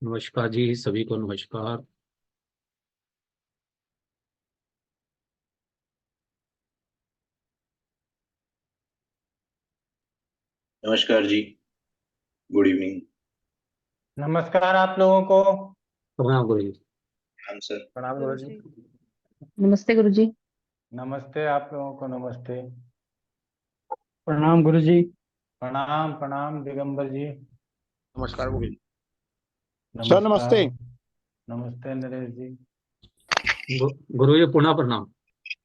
नमस्कार जी, सभी को नमस्कार। नमस्कार जी। Good evening. नमस्कार आप लोगों को। प्रणाम गुरु जी। हम सर। प्रणाम गुरु जी। नमस्ते गुरुजी। नमस्ते आप लोगों को, नमस्ते। प्रणाम गुरुजी। प्रणाम प्रणाम दिगंबर जी। नमस्कार गुरु जी। सर नमस्ते। नमस्ते नरेश जी। गुरु जी पुनः प्रणाम।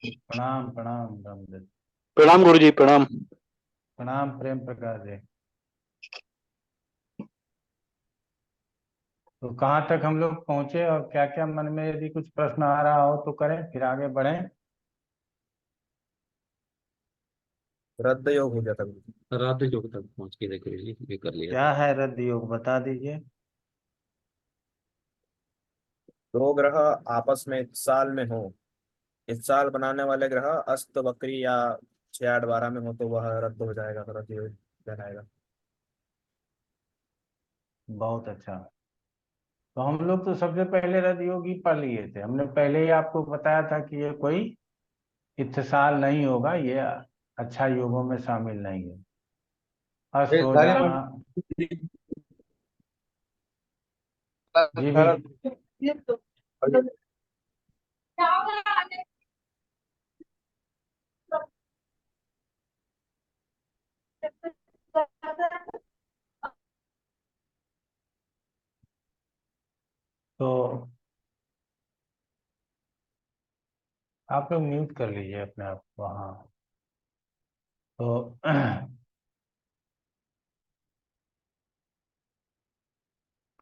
प्रणाम प्रणाम रामदेव। प्रणाम गुरुजी प्रणाम। प्रणाम प्रेम प्रकाश जी। तो कहाँ तक हम लोग पहुंचे और क्या क्या मन में यदि कुछ प्रश्न आ रहा हो तो करें, फिर आगे बढ़ें। रद्द योग हो जाता गुरु जी। रात योग तक पहुंच के थे गुरु जी, ये कर लिया क्या था। है रद्द योग, बता दीजिए। दो ग्रह आपस में इस साल में हो, इस साल बनाने वाले ग्रह अस्त वक्री या 6 8 12 में हो तो वह रद्द हो जाएगा, तो रद्द योग कहलाएगा। बहुत अच्छा। तो हम लोग तो सबसे पहले रद्द योग ही पढ़ लिए थे, हमने पहले ही आपको बताया था कि ये कोई इत्तेसाल नहीं होगा, ये अच्छा योगों में शामिल नहीं है। अस्त हो जाना। जी भी। तो आप लोग म्यूट कर लीजिए अपने आप को। हाँ। तो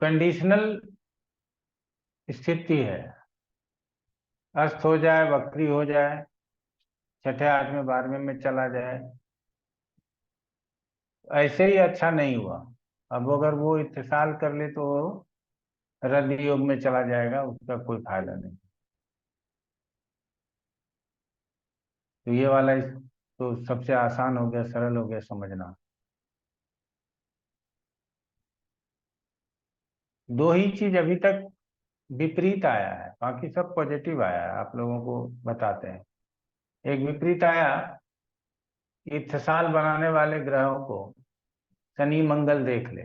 कंडीशनल स्थिति है, अस्त हो जाए, वक्री हो जाए, छठे आठवें 12वें में चला जाए, ऐसे ही अच्छा नहीं हुआ। अब अगर वो इत्तिसाल कर ले तो वो रद्द योग में चला जाएगा, उसका कोई फायदा नहीं। तो ये वाला तो सबसे आसान हो गया, सरल हो गया समझना। दो ही चीज अभी तक विपरीत आया है, बाकी सब पॉजिटिव आया है। आप लोगों को बताते हैं। एक विपरीत आया, इत्तेसाल बनाने वाले ग्रहों को शनि मंगल देख ले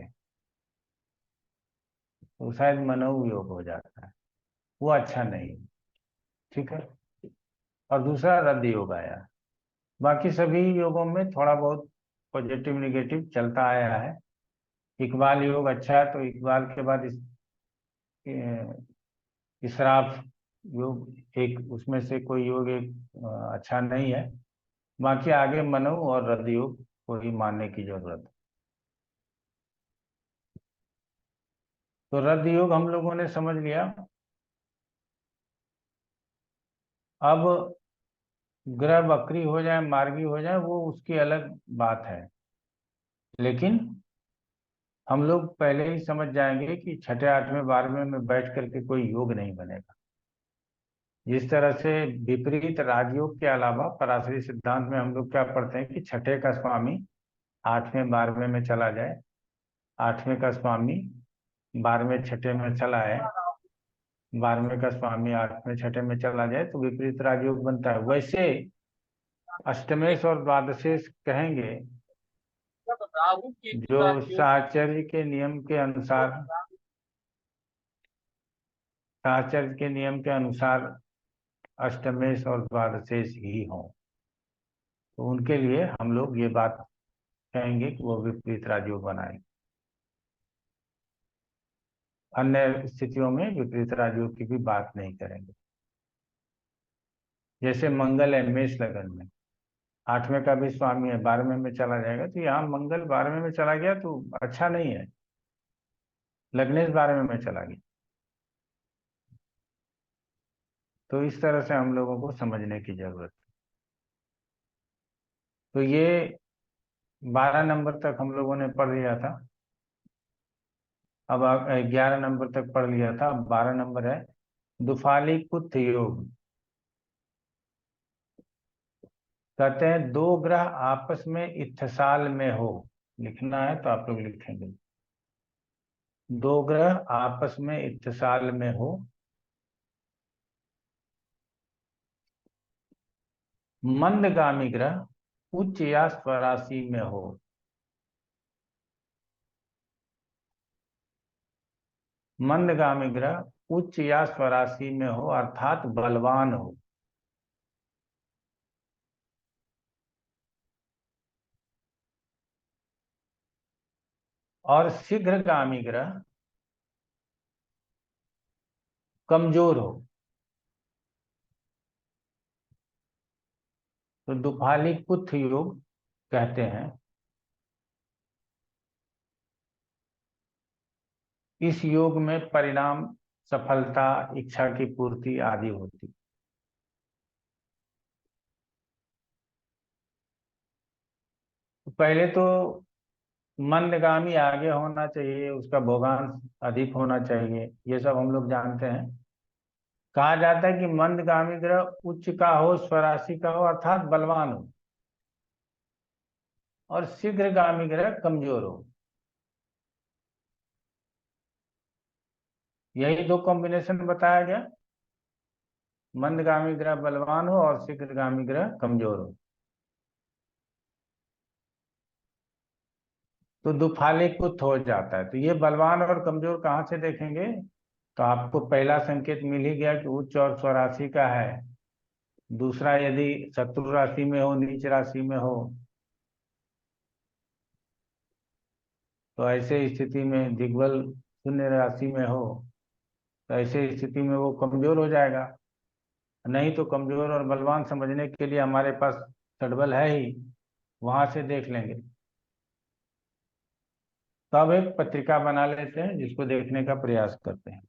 तो शायद मनोयोग योग हो जाता है, वो अच्छा नहीं है। ठीक है। और दूसरा रद्द योग आया। बाकी सभी योगों में थोड़ा बहुत पॉजिटिव निगेटिव चलता आया है। इकबाल योग अच्छा है, तो इकबाल के बाद इसराफ योग एक, उसमें से कोई योग एक अच्छा नहीं है। बाकी आगे मनो और रद्द योग को ही मानने की जरूरत है। तो रद्द योग हम लोगों ने समझ लिया। अब ग्रह वक्री हो जाए, मार्गी हो जाए, वो उसकी अलग बात है। लेकिन हम लोग पहले ही समझ जाएंगे कि छठे आठवें बारहवें में बैठ करके कोई योग नहीं बनेगा। जिस तरह से विपरीत राजयोग के अलावा पराशरी सिद्धांत में हम लोग क्या पढ़ते हैं कि छठे का स्वामी आठवें बारहवें में चला जाए, आठवें का स्वामी बारहवें छठे में चला है, बारहवें का स्वामी आठवें छठे में चला जाए तो विपरीत राजयोग बनता है। वैसे अष्टमेश और द्वादशेश कहेंगे जो साहचर्य के नियम के अनुसार, साहचर्य के नियम के अनुसार अष्टमेश और द्वादशेश ही हों, तो उनके लिए हम लोग ये बात कहेंगे कि वो विपरीत राजयोग बनाए। अन्य स्थितियों में विपरीत राजयोग की भी बात नहीं करेंगे। जैसे मंगल है मेष लगन में, आठवें का भी स्वामी है, बारहवें में चला जाएगा, तो यहाँ मंगल बारहवें में चला गया तो अच्छा नहीं है, लग्नेश बारहवें में चला गया। तो इस तरह से हम लोगों को समझने की जरूरत है। तो ये 12 नंबर तक हम लोगों ने पढ़ लिया था। अब 11 नंबर तक पढ़ लिया था, अब 12 नंबर है दुफाली कुत्थ योग। कहते हैं दो ग्रह आपस में इत्तेसाल में हो, लिखना है तो आप लोग लिखेंगे। दो ग्रह आपस में इत्तेसाल में हो, मंदगामी ग्रह उच्च या स्वराशि में हो। मंदगामी ग्रह उच्च या स्वराशि में हो अर्थात बलवान हो। और शीघ्रगामी ग्रह कमजोर हो। तो दुफाली कुत्थ योग कहते हैं। इस योग में परिणाम सफलता, इच्छा की पूर्ति आदि होती। तो पहले तो मंदगामी आगे होना चाहिए, उसका भोगांश अधिक होना चाहिए, ये सब हम लोग जानते हैं। कहा जाता है कि मंदगामी ग्रह उच्च का हो, स्वराशि का हो अर्थात बलवान हो, और शीघ्रगामी ग्रह कमजोर हो। यही दो कॉम्बिनेशन बताया गया, मंदगामी ग्रह बलवान हो और शीघ्रगामी ग्रह कमजोर हो। तो दुफाले कुत्थ हो जाता है। तो ये बलवान और कमजोर कहाँ से देखेंगे? तो आपको पहला संकेत मिल ही गया कि उच्च और स्वराशि का है। दूसरा, यदि शत्रु राशि में हो, नीच राशि में हो, तो ऐसे स्थिति में दिग्बल शून्य राशि में हो, तो ऐसे स्थिति में वो कमजोर हो जाएगा। नहीं तो कमजोर और बलवान समझने के लिए हमारे पास षडबल है ही, वहां से देख लेंगे। तो अब एक पत्रिका बना लेते हैं जिसको देखने का प्रयास करते हैं।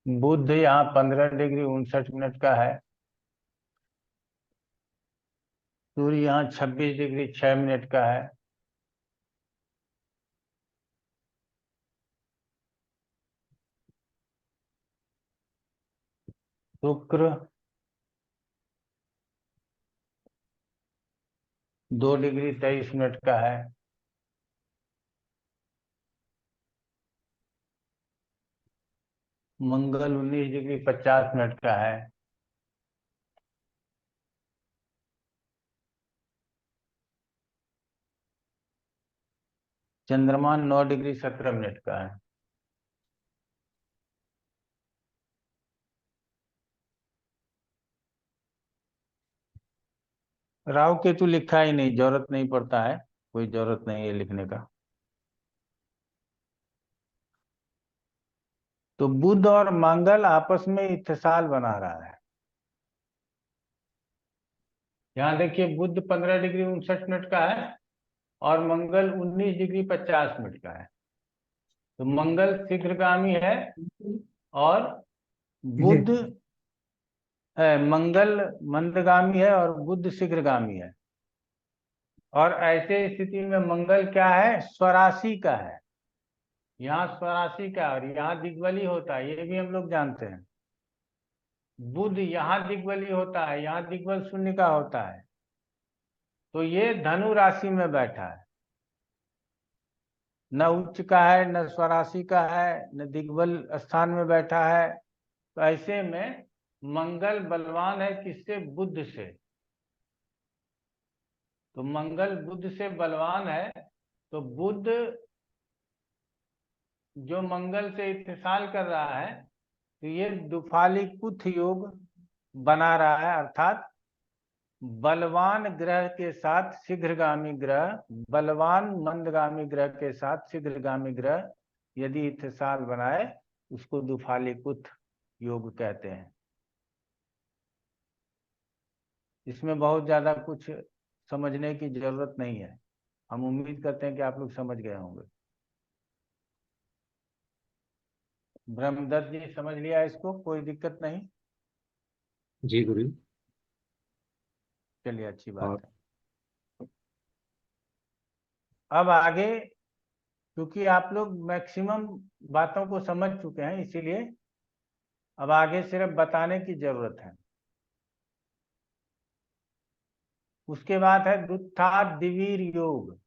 बुध यहाँ 15 डिग्री 59 मिनट का है। सूर्य यहाँ 26 डिग्री 6 मिनट का है। शुक्र 2 डिग्री 23 मिनट का है। मंगल 19 डिग्री 50 मिनट का है। चंद्रमा 9 डिग्री 17 मिनट का है। राहु केतु लिखा ही नहीं, जरूरत नहीं पड़ता है, कोई जरूरत नहीं है लिखने का। तो बुध और मंगल आपस में इत्तेसाल बना रहा है। यहाँ देखिए, बुध 15 डिग्री 59 मिनट का है और मंगल 19 डिग्री 50 मिनट का है। तो मंगल शीघ्रगामी है और बुध मंगल मंदगामी है और बुध शीघ्रगामी है। और ऐसे स्थिति में मंगल क्या है? स्वराशि का है। यहाँ स्वराशि का और यहाँ दिग्बली होता है, ये भी हम लोग जानते हैं। बुध यहाँ दिग्बली होता है, यहाँ दिग्बल शून्य का होता है। तो ये धनु राशि में बैठा है, न उच्च का है, न स्वराशि का है, न दिग्बल स्थान में बैठा है। तो ऐसे में मंगल बलवान है किससे? बुध से। तो मंगल बुध से बलवान है। तो बुध जो मंगल से इत्तेसाल कर रहा है, तो ये दुफालीकुथ योग बना रहा है, अर्थात बलवान ग्रह के साथ शीघ्रगामी ग्रह, बलवान मंदगामी ग्रह के साथ शीघ्रगामी ग्रह यदि इत्तेसाल बनाए, उसको दुफालीकुथ योग कहते हैं। इसमें बहुत ज्यादा कुछ समझने की जरूरत नहीं है। हम उम्मीद करते हैं कि आप लोग समझ गए होंगे। ब्रह्मदत्त जी समझ लिया इसको, कोई दिक्कत नहीं? जी गुरु। चलिए, अच्छी और बात है। अब आगे, क्योंकि आप लोग मैक्सिमम बातों को समझ चुके हैं, इसीलिए अब आगे सिर्फ बताने की जरूरत है। उसके बाद है दुत्था दिवीर योग।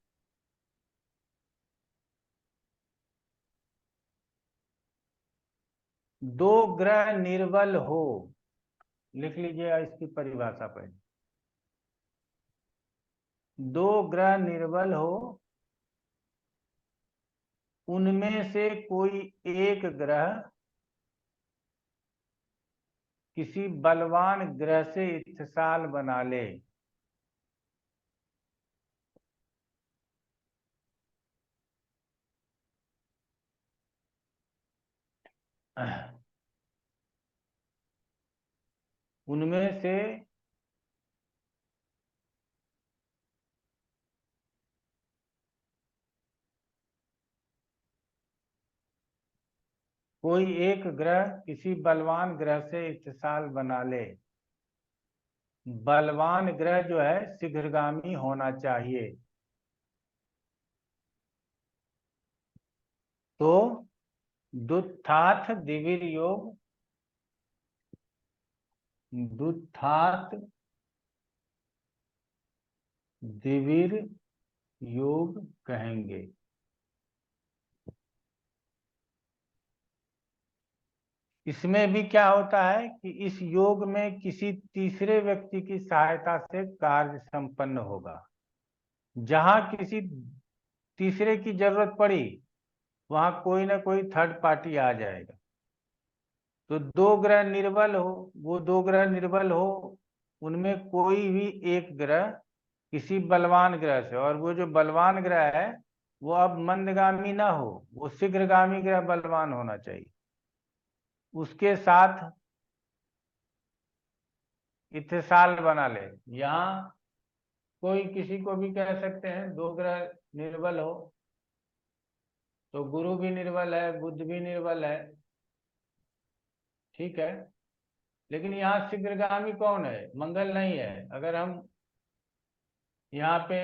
दो ग्रह निर्बल हो, लिख लीजिए इसकी परिभाषा पहले। दो ग्रह निर्बल हो, उनमें से कोई एक ग्रह किसी बलवान ग्रह से इत्तेसाल बना ले। उनमें से कोई एक ग्रह किसी बलवान ग्रह से इत्तेसाल बना ले। बलवान ग्रह जो है शीघ्रगामी होना चाहिए। तो दुत्थाथ दिवीर योग, दुत्थाथ दिवीर योग कहेंगे। इसमें भी क्या होता है कि इस योग में किसी तीसरे व्यक्ति की सहायता से कार्य संपन्न होगा। जहां किसी तीसरे की जरूरत पड़ी, वहां कोई ना कोई थर्ड पार्टी आ जाएगा। तो दो ग्रह निर्बल हो, वो दो ग्रह निर्बल हो, उनमें कोई भी एक ग्रह किसी बलवान ग्रह से, और वो जो बलवान ग्रह है वो अब मंदगामी ना हो, वो शीघ्रगामी ग्रह बलवान होना चाहिए, उसके साथ इत्तेसाल बना ले। यहाँ कोई किसी को भी कह सकते हैं। दो ग्रह निर्बल हो तो गुरु भी निर्बल है, बुध भी निर्बल है, ठीक है, लेकिन यहाँ शीघ्रगामी कौन है? मंगल नहीं है। अगर हम यहाँ पे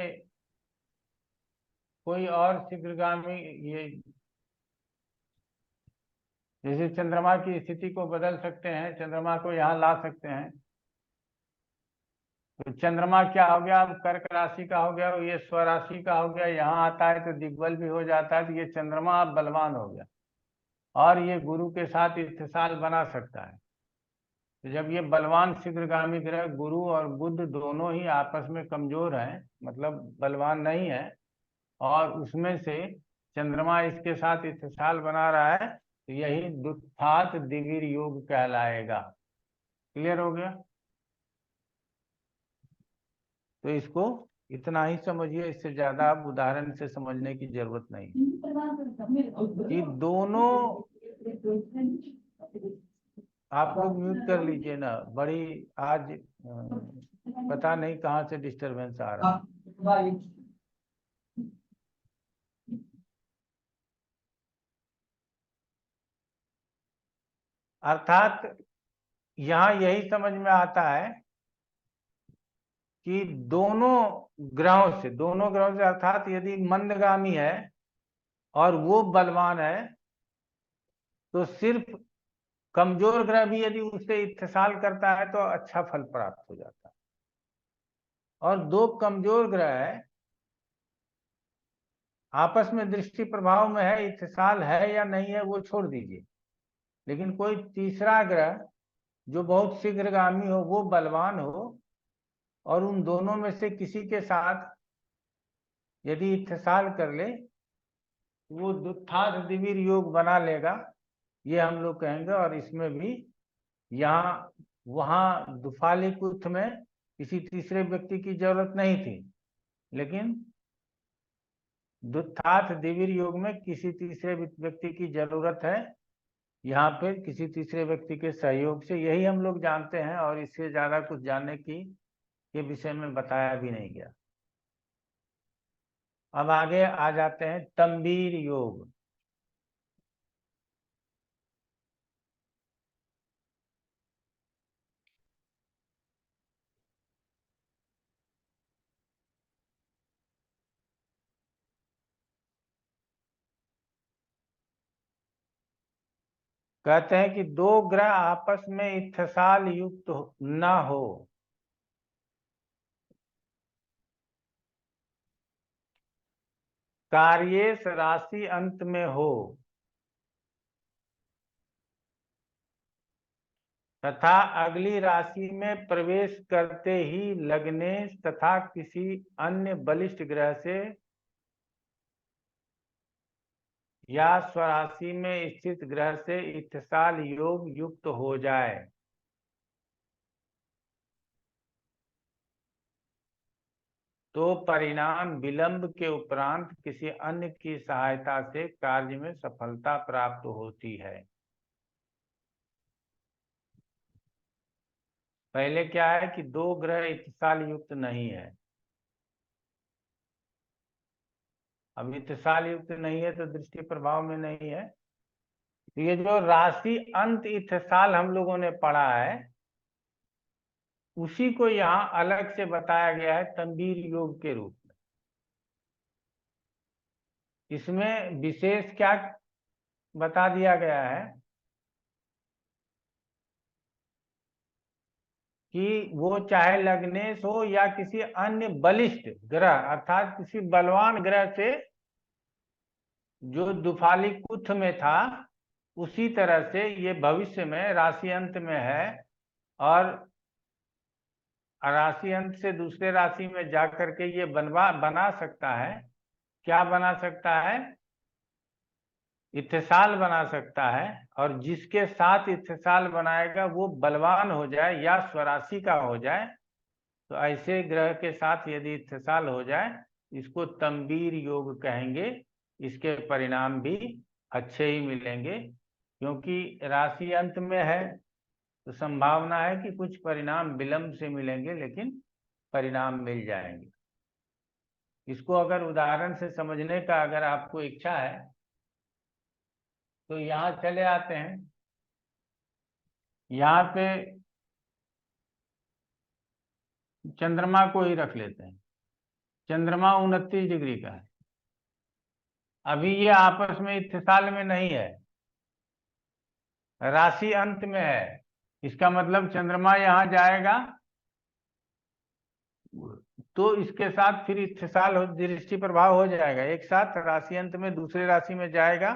कोई और शीघ्रगामी, ये जैसे चंद्रमा की स्थिति को बदल सकते हैं, चंद्रमा को यहाँ ला सकते हैं। तो चंद्रमा क्या हो गया? अब कर्क राशि का हो गया, ये स्वराशि का हो गया, यहाँ आता है तो दिग्बल भी हो जाता है। तो ये चंद्रमा अब बलवान हो गया और ये गुरु के साथ इत्तेसाल बना सकता है। तो जब ये बलवान शीघ्रगामी ग्रह गुरु और बुध दोनों ही आपस में कमजोर हैं, मतलब बलवान नहीं है, और उसमें से चंद्रमा इसके साथ इत्तेसाल बना रहा है, तो यही दुत्थात दिवीर योग कहलाएगा। क्लियर हो गया? तो इसको इतना ही समझिए, इससे ज्यादा आप उदाहरण से समझने की जरूरत नहीं कि दोनों। आप लोग म्यूट कर लीजिए ना, बड़ी आज पता नहीं कहाँ से डिस्टरबेंस आ रहा है। अर्थात यहाँ यही समझ में आता है कि दोनों ग्रहों से अर्थात यदि मंदगामी है और वो बलवान है, तो सिर्फ कमजोर ग्रह भी यदि उससे इत्तेसाल करता है तो अच्छा फल प्राप्त हो जाता है। और दो कमजोर ग्रह है, आपस में दृष्टि प्रभाव में है, इत्तेसाल है या नहीं है वो छोड़ दीजिए, लेकिन कोई तीसरा ग्रह जो बहुत शीघ्रगामी हो, वो बलवान हो, और उन दोनों में से किसी के साथ यदि इत्तेसाल कर ले, वो दुत्थात दिवीर योग बना लेगा, ये हम लोग कहेंगे। और इसमें भी यहाँ वहां दुफालिकुथ में किसी तीसरे व्यक्ति की जरूरत नहीं थी, लेकिन दुत्थात दिवीर योग में किसी तीसरे व्यक्ति की जरूरत है। यहाँ पे किसी तीसरे व्यक्ति के सहयोग से, यही हम लोग जानते हैं, और इससे ज्यादा कुछ जानने की के विषय में बताया भी नहीं गया। अब आगे आ जाते हैं तंबीर योग। कहते हैं कि दो ग्रह आपस में इत्तेसाल युक्त न हो, कार्येश राशि अंत में हो, तथा अगली राशि में प्रवेश करते ही लग्नेश तथा किसी अन्य बलिष्ठ ग्रह से या स्वराशि में स्थित ग्रह से इत्तेसाल योग युक्त हो जाए, तो परिणाम विलंब के उपरांत किसी अन्य की सहायता से कार्य में सफलता प्राप्त होती है। पहले क्या है कि दो ग्रह इत्तेसाल युक्त नहीं है। अब इत्तेसाल युक्त नहीं है तो दृष्टि प्रभाव में नहीं है। तो ये जो राशि अंत इत्तेसाल हम लोगों ने पढ़ा है, उसी को यहाँ अलग से बताया गया है तंबीर योग के रूप में। इसमें विशेष क्या बता दिया गया है कि वो चाहे लग्नेश हो या किसी अन्य बलिष्ठ ग्रह, अर्थात किसी बलवान ग्रह से जो दुफालिकुथ में था, उसी तरह से ये भविष्य में राशि अंत में है, और राशि अंत से दूसरे राशि में जाकर के ये बना सकता है। क्या बना सकता है? इत्तेसाल बना सकता है, और जिसके साथ इत्तेसाल बनाएगा वो बलवान हो जाए या स्वराशि का हो जाए, तो ऐसे ग्रह के साथ यदि इत्तेसाल हो जाए, इसको तंबीर योग कहेंगे। इसके परिणाम भी अच्छे ही मिलेंगे, क्योंकि राशि अंत में है तो संभावना है कि कुछ परिणाम विलंब से मिलेंगे, लेकिन परिणाम मिल जाएंगे। इसको अगर उदाहरण से समझने का अगर आपको इच्छा है तो यहाँ चले आते हैं। यहाँ पे चंद्रमा को ही रख लेते हैं। चंद्रमा 29 डिग्री का है। अभी ये आपस में इत्तेसाल में नहीं है, राशि अंत में है। इसका मतलब चंद्रमा यहाँ जाएगा तो इसके साथ फिर इत्तेसाल हो, दृष्टि प्रभाव हो जाएगा। एक साथ राशि अंत में दूसरे राशि में जाएगा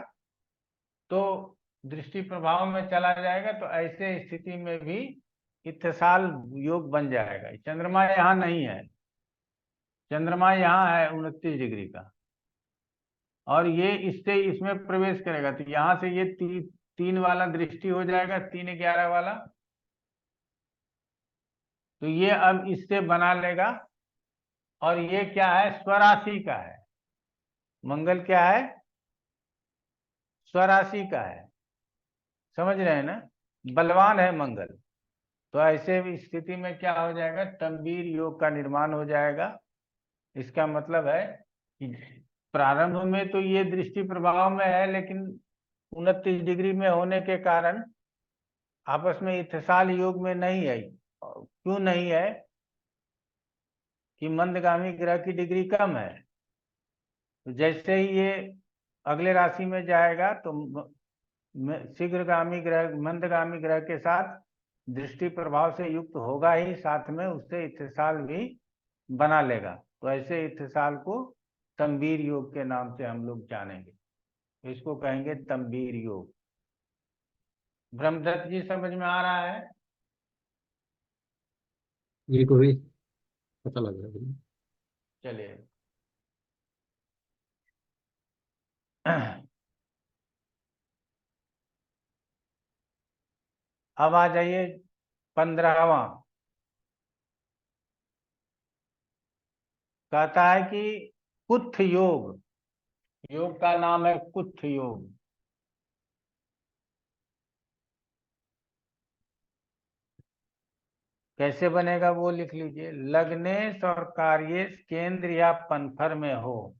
तो दृष्टि प्रभाव में चला जाएगा, तो ऐसे स्थिति में भी इत्तेसाल योग बन जाएगा। चंद्रमा यहाँ नहीं है, चंद्रमा यहाँ है 29 डिग्री का, और ये इससे इसमें प्रवेश करेगा तो यहाँ से ये 3 वाला दृष्टि हो जाएगा, 3-11 वाला। तो ये अब इससे बना लेगा, और ये क्या है, स्वराशि का है। मंगल क्या है, स्वराशि का है। समझ रहे हैं ना, बलवान है मंगल। तो ऐसे स्थिति में क्या हो जाएगा, तंबीर योग का निर्माण हो जाएगा। इसका मतलब है कि प्रारंभ में तो ये दृष्टि प्रभाव में है, लेकिन 29 डिग्री में होने के कारण आपस में इत्तेसाल योग में नहीं है। क्यों नहीं है कि मंदगामी ग्रह की डिग्री कम है। तो जैसे ही ये अगले राशि में जाएगा तो शीघ्रगामी ग्रह, मंदगामी ग्रह के साथ दृष्टि प्रभाव से युक्त होगा ही, साथ में उससे इत्तेसाल भी बना लेगा। तो ऐसे इत्तेसाल को तंबीर योग के नाम से हम लोग जानेंगे। इसको कहेंगे तंबीर योग। ब्रह्मदत्त जी समझ में आ रहा है? ये को भी पता लग रहा है। चलिए अब आ जाइए 15वां। कहता है कि कुत्थ योग, योग का नाम है कुत्थ योग। कैसे बनेगा वो लिख लीजिए। लग्नेश और कार्येश केंद्र या पन्फर में हो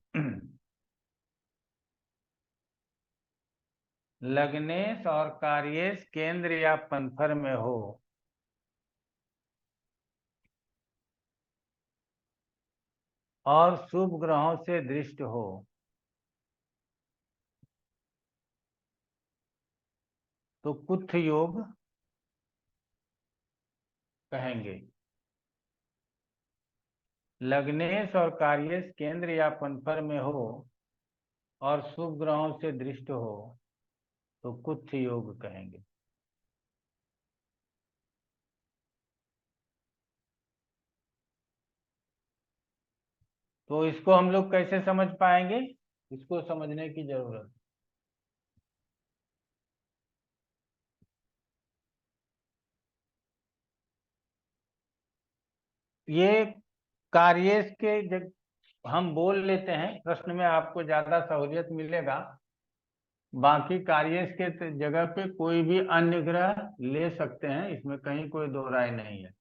लग्नेश और कार्येश केंद्र या पन्फर में हो, और शुभ ग्रहों से दृष्ट हो, तो कुत्थ योग कहेंगे। लग्नेश और कार्येश केंद्र या पन्फर में हो और शुभ ग्रहों से दृष्ट हो तो कुत्थ योग कहेंगे। तो इसको हम लोग कैसे समझ पाएंगे, इसको समझने की जरूरत है। ये कार्येश के हम बोल लेते हैं, प्रश्न में आपको ज्यादा सहूलियत मिलेगा। बाकी कार्येश के जगह पे कोई भी अन्य ग्रह ले सकते हैं, इसमें कहीं कोई दो राय नहीं है।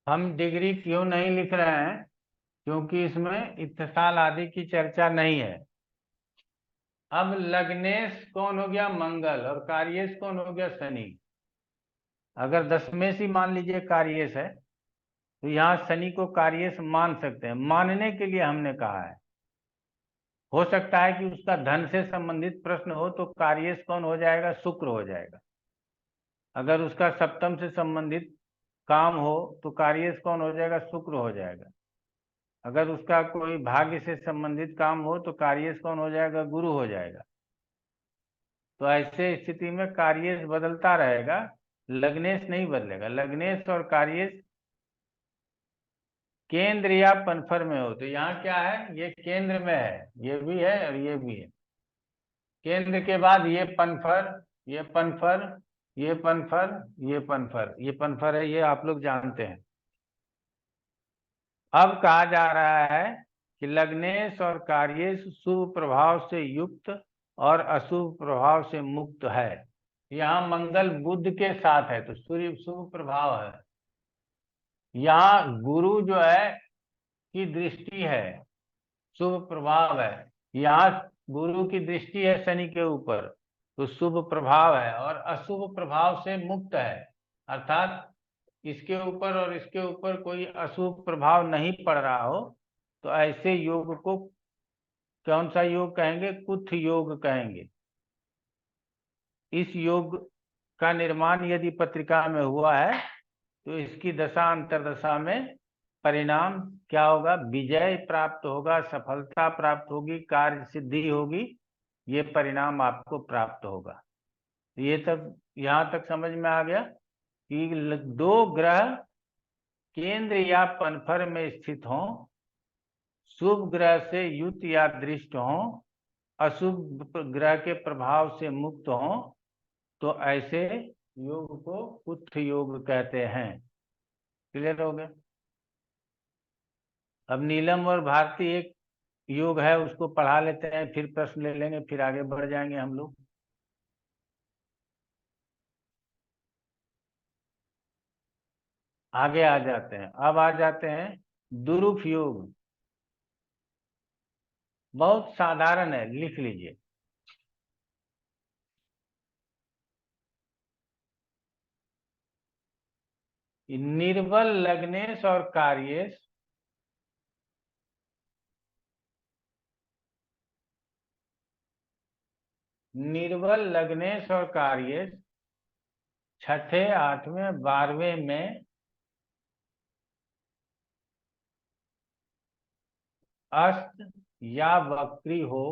हम डिग्री क्यों नहीं लिख रहे हैं, क्योंकि इसमें इत्तेसाल आदि की चर्चा नहीं है। अब लग्नेश कौन हो गया, मंगल, और कार्येश कौन हो गया, शनि। अगर दशमेश ही मान लीजिए कार्येश है तो यहाँ शनि को कार्येश मान सकते हैं। मानने के लिए हमने कहा है, हो सकता है कि उसका धन से संबंधित प्रश्न हो तो कार्येश कौन हो जाएगा, शुक्र हो जाएगा। अगर उसका सप्तम से संबंधित काम हो तो कार्येश कौन हो जाएगा? शुक्र हो जाएगा। अगर उसका कोई भाग्य से संबंधित काम हो तो कार्येश कौन हो जाएगा? गुरु हो जाएगा। तो ऐसे स्थिति में कार्येश बदलता रहेगा, लग्नेश नहीं बदलेगा। लग्नेश और कार्येश केंद्र या पनफर में हो तो यहाँ क्या है? ये केंद्र में है, ये भी है और ये भी है। केंद्र के बाद ये पनफर, ये पनफर, ये पनफर, ये पनफर, ये पनफर है, ये आप लोग जानते हैं। अब कहा जा रहा है कि लग्नेश और कार्येश शुभ प्रभाव से युक्त और अशुभ प्रभाव से मुक्त है। यहाँ मंगल बुध के साथ है तो सूर्य शुभ प्रभाव है। यहाँ गुरु जो है की दृष्टि है, शुभ प्रभाव है। यहाँ गुरु की दृष्टि है शनि के ऊपर तो शुभ प्रभाव है, और अशुभ प्रभाव से मुक्त है, अर्थात इसके ऊपर और इसके ऊपर कोई अशुभ प्रभाव नहीं पड़ रहा हो। तो ऐसे योग को कौन सा योग कहेंगे? कुथ योग कहेंगे। इस योग का निर्माण यदि पत्रिका में हुआ है तो इसकी दशा अंतरदशा में परिणाम क्या होगा? विजय प्राप्त होगा, सफलता प्राप्त होगी, कार्य सिद्धि होगी, ये परिणाम आपको प्राप्त होगा। ये तक यहाँ तक समझ में आ गया कि दो ग्रह केंद्र या पनफर में स्थित हों, शुभ ग्रह से युत या दृष्ट हों, अशुभ ग्रह के प्रभाव से मुक्त हों, तो ऐसे योग को कुथ योग कहते हैं। क्लियर हो गया? अब नीलम और भारती एक योग है, उसको पढ़ा लेते हैं, फिर प्रश्न ले लेंगे, फिर आगे बढ़ जाएंगे हम लोग। आगे आ जाते हैं। अब आ जाते हैं दुरुप योग। बहुत साधारण है, लिख लीजिए। निर्बल लग्नेश और कार्येश निर्बल लग्नेश और कार्येश छठे, आठवें, 12वें में अस्त या वक्री हो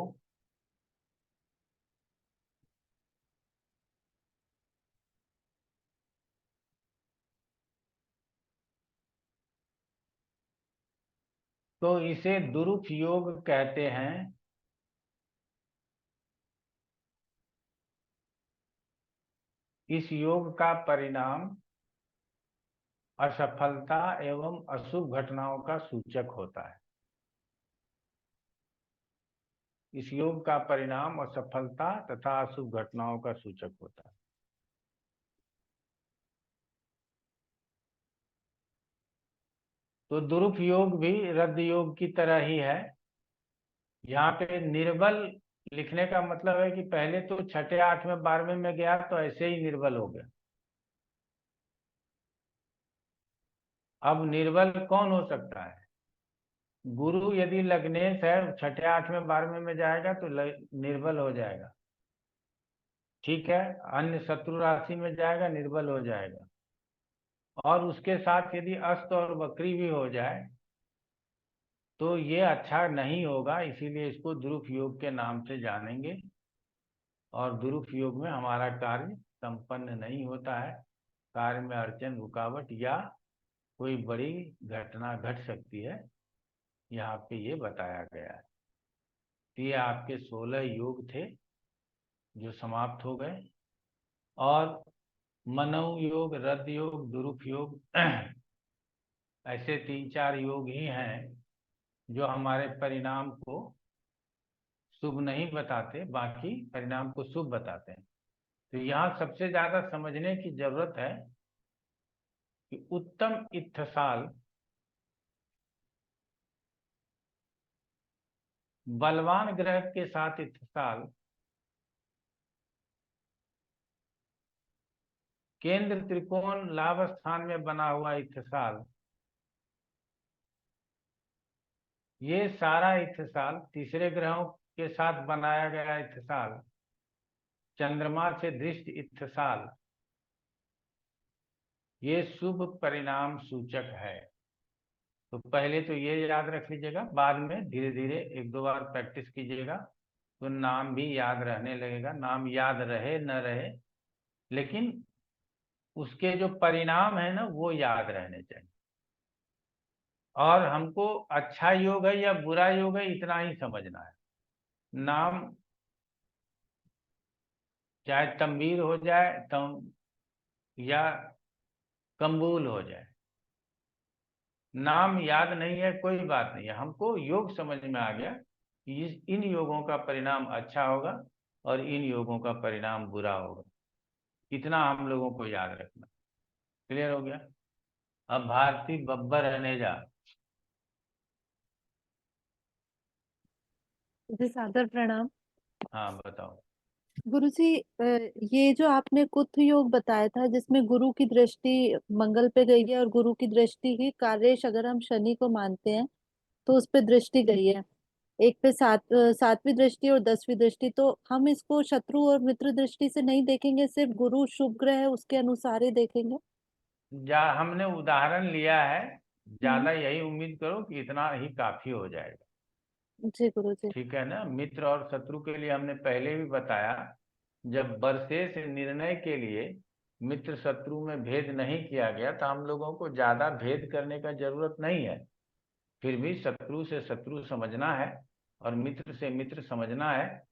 तो इसे दुरुप योग कहते हैं। इस योग का परिणाम असफलता एवं अशुभ घटनाओं का सूचक होता है। इस योग का परिणाम असफलता तथा अशुभ घटनाओं का सूचक होता है। तो दुरुप योग भी रद्द योग की तरह ही है। यहाँ पे निर्बल लिखने का मतलब है कि पहले तो छठे, आठवें, 12वें में गया तो ऐसे ही निर्बल हो गया। अब निर्बल कौन हो सकता है? गुरु यदि लग्नेश है, छठे, आठवें, 12वें में जाएगा तो निर्बल हो जाएगा। ठीक है, अन्य शत्रु राशि में जाएगा, निर्बल हो जाएगा। और उसके साथ यदि अस्त और वक्री भी हो जाए तो ये अच्छा नहीं होगा, इसीलिए इसको दुरुप योग के नाम से जानेंगे। और दुरुप योग में हमारा कार्य संपन्न नहीं होता है, कार्य में अड़चन, रुकावट या कोई बड़ी घटना घट सकती है, यहाँ पे ये बताया गया है। तो ये आपके 16 योग थे जो समाप्त हो गए। और मनऊ योग, रद्द योग, दुरुप योग ऐसे 3-4 योग ही हैं जो हमारे परिणाम को शुभ नहीं बताते, बाकी परिणाम को शुभ बताते हैं। तो यहाँ सबसे ज्यादा समझने की जरूरत है कि उत्तम इत्थसाल बलवान ग्रह के साथ इत्थसाल, केंद्र त्रिकोण लाभ स्थान में बना हुआ इत्थसाल, ये सारा इत्थसाल, तीसरे ग्रहों के साथ बनाया गया इत्थसाल, चंद्रमा से दृष्ट इत्थसाल, ये शुभ परिणाम सूचक है। तो पहले तो ये याद रख लीजिएगा, बाद में धीरे धीरे एक दो बार प्रैक्टिस कीजिएगा तो नाम भी याद रहने लगेगा। नाम याद रहे न रहे, लेकिन उसके जो परिणाम है ना वो याद रहने चाहिए। और हमको अच्छा योग है या बुरा योग है इतना ही समझना है। नाम चाहे तंबीर हो जाए या कम्बूल हो जाए, नाम याद नहीं है कोई बात नहीं है, हमको योग समझ में आ गया कि इन योगों का परिणाम अच्छा होगा और इन योगों का परिणाम बुरा होगा, इतना हम लोगों को याद रखना। क्लियर हो गया? अब भारती बब्बर रनेजा। जी सादर प्रणाम। हाँ बताओ। गुरुजी, ये जो आपने कुत्थ योग बताया था जिसमें गुरु की दृष्टि मंगल पे गई है और गुरु की दृष्टि ही कार्येश, अगर हम शनि को मानते हैं तो उस पे दृष्टि गई है। एक पे सातवीं दृष्टि और 10वीं दृष्टि, तो हम इसको शत्रु और मित्र दृष्टि से नहीं देखेंगे, सिर्फ गुरु शुभ ग्रह है उसके अनुसार ही देखेंगे। हमने उदाहरण लिया है, हम्म। ज्यादा यही उम्मीद करो कि इतना ही काफी हो जाएगा। जी गुरुजी। ठीक है ना? मित्र और शत्रु के लिए हमने पहले भी बताया, जब वर्षेश निर्णय के लिए मित्र शत्रु में भेद नहीं किया गया तो हम लोगों को ज्यादा भेद करने का जरूरत नहीं है। फिर भी शत्रु से शत्रु समझना है और मित्र से मित्र समझना है।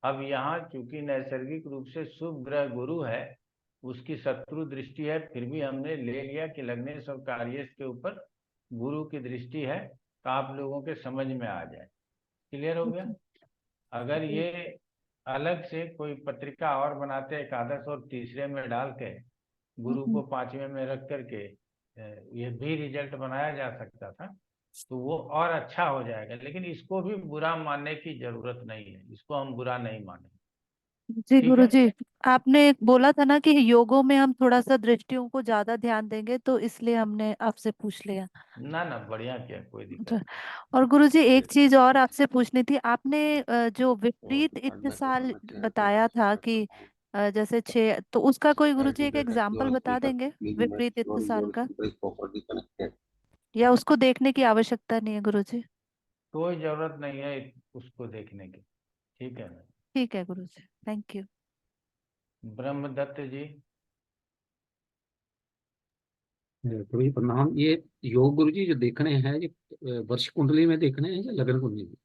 अब यहाँ चूंकि नैसर्गिक रूप से शुभ ग्रह गुरु है, उसकी शत्रु दृष्टि है, फिर भी हमने ले लिया कि लग्नेश और कार्येश के ऊपर गुरु की दृष्टि है, तो आप लोगों के समझ में आ जाए। क्लियर हो गया? अगर ये अलग से कोई पत्रिका और बनाते एकादश और तीसरे में डाल के गुरु को 5वें में रख करके ये भी रिजल्ट बनाया जा सकता था, तो वो और अच्छा हो जाएगा। लेकिन इसको भी बुरा मानने की जरूरत नहीं है, इसको हम बुरा नहीं मानेंगे। जी ठीक है? गुरुजी, आपने एक बोला था ना कि योगों में हम थोड़ा सा दृष्टियों को ज्यादा ध्यान देंगे, तो इसलिए हमने आपसे पूछ लिया। ना ना, बढ़िया किया, कोई दिक्कत तो- नहीं। और गुरुजी एक चीज और आपसे पूछनी थी। आपने जो विपरीत इत्तिसाल बताया था कि जैसे 6, तो उसका कोई गुरुजी एक एग्जाम्पल बता देंगे विपरीत इत्तिसाल का, या उसको देखने की आवश्यकता नहीं है गुरुजी? कोई जरूरत नहीं है उसको देखने की। ठीक है ना? ठीक है गुरुजी, थैंक यू। ब्रह्मदत्त जी। गुरु जी प्रणाम। ये योग गुरु जी जो देखने हैं, ये वर्ष कुंडली में देखने हैं या लग्न कुंडली में?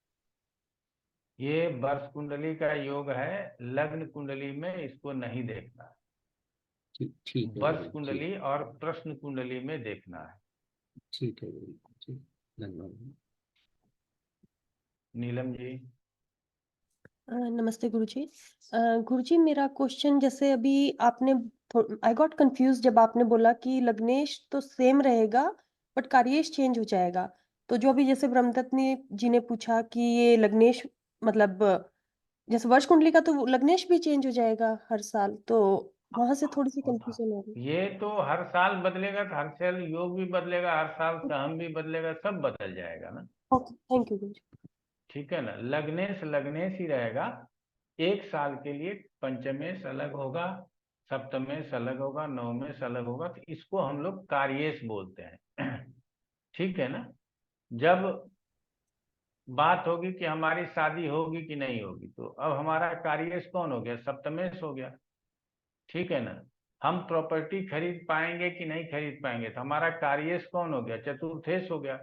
ये वर्ष कुंडली का योग है, लग्न कुंडली में इसको नहीं देखना है। ठीक ठीक है वर्ष गुरु जी, कुंडली और प्रश्न कुंडली में देखना है। ठीक है गुरु जी, ठीक, धन्यवाद। नीलम जी। नमस्ते गुरुजी। गुरुजी, मेरा क्वेश्चन, जैसे अभी आपने, आई गॉट कंफ्यूज जब आपने बोला कि लग्नेश तो सेम रहेगा बट कार्येश चेंज हो जाएगा। तो जो अभी जैसे ब्रह्मदत्त जी ने पूछा कि ये लग्नेश मतलब जैसे वर्ष कुंडली का, तो लग्नेश भी चेंज हो जाएगा हर साल, तो वहां से थोड़ी सी कंफ्यूजन हो रही ये तो हर साल बदलेगा, तो हर साल योग भी बदलेगा, हर साल सहम भी बदलेगा, सब बदल जाएगा ना। है। ओके, थैंक यू गुरुजी। ठीक है ना? लग्नेश लग्नेश ही रहेगा। एक साल के लिए पंचमेश अलग होगा, सप्तमेश अलग होगा, नवमेश अलग होगा, तो इसको हम लोग कार्येश बोलते हैं। ठीक है ना? जब बात होगी कि हमारी शादी होगी कि नहीं होगी, तो अब हमारा कार्येश कौन हो गया? सप्तमेश हो गया। ठीक है ना? हम प्रॉपर्टी खरीद पाएंगे कि नहीं खरीद पाएंगे, तो हमारा कार्येश कौन हो गया? चतुर्थेश हो गया।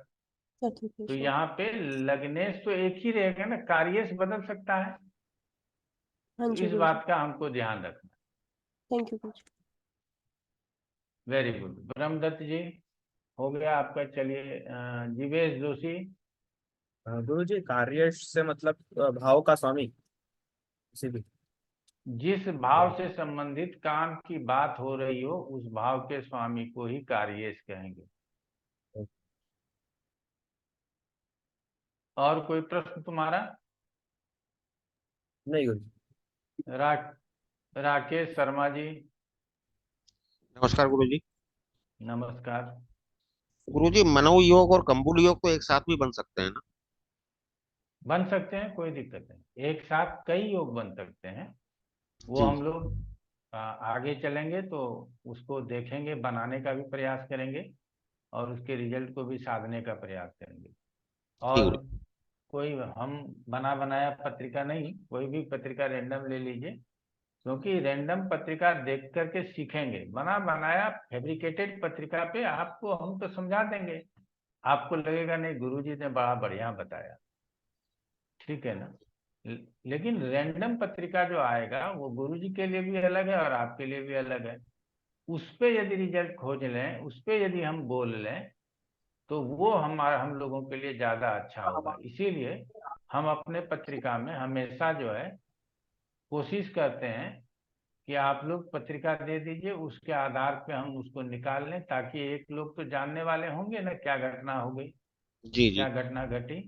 तो यहाँ पे लग्नेश तो एक ही रहेगा ना, कार्येश बदल सकता है। हाँ तो जी इस गुरुजी, बात का हमको ध्यान रखना। Thank you guruji. Very good. Brahmadatt ji, हो गया आपका। चलिए जीवेश जोशी। गुरुजी, कार्येश से मतलब भाव का स्वामी, किसी भी। जिस भाव से संबंधित काम की बात हो रही हो उस भाव के स्वामी को ही कार्येश कहेंगे। और कोई प्रश्न तुम्हारा? नहीं गुरुजी। राकेश शर्मा जी। नमस्कार गुरुजी। नमस्कार। गुरुजी, मनोयोग और कंबुल योग तो एक साथ भी बन सकते हैं ना? बन सकते हैं, कोई दिक्कत नहीं। एक साथ कई योग बन सकते हैं। वो जी। हम लोग आगे चलेंगे तो उसको देखेंगे, बनाने का भी प्रयास करेंगे और उसके रिजल्ट को भी साधने का प्रयास करेंगे। जी और गुरु कोई हम बना बनाया पत्रिका नहीं, कोई भी पत्रिका रैंडम ले लीजिए, क्योंकि रैंडम पत्रिका देख करके सीखेंगे। बना बनाया फैब्रिकेटेड पत्रिका पे आपको हम तो समझा देंगे, आपको लगेगा नहीं गुरुजी ने बड़ा बढ़िया बताया, ठीक है ना। लेकिन रैंडम पत्रिका जो आएगा वो गुरुजी के लिए भी अलग है और आपके लिए भी अलग है। उस पे यदि रिजल्ट खोज लें, उस पे यदि हम बोल लें, तो वो हम लोगों के लिए ज्यादा अच्छा होगा। इसीलिए हम अपने पत्रिका में हमेशा जो है कोशिश करते हैं कि आप लोग पत्रिका दे दीजिए, उसके आधार पे हम उसको निकाल लें, ताकि एक लोग तो जानने वाले होंगे ना क्या घटना हो गई, जी क्या जी घटना घटी,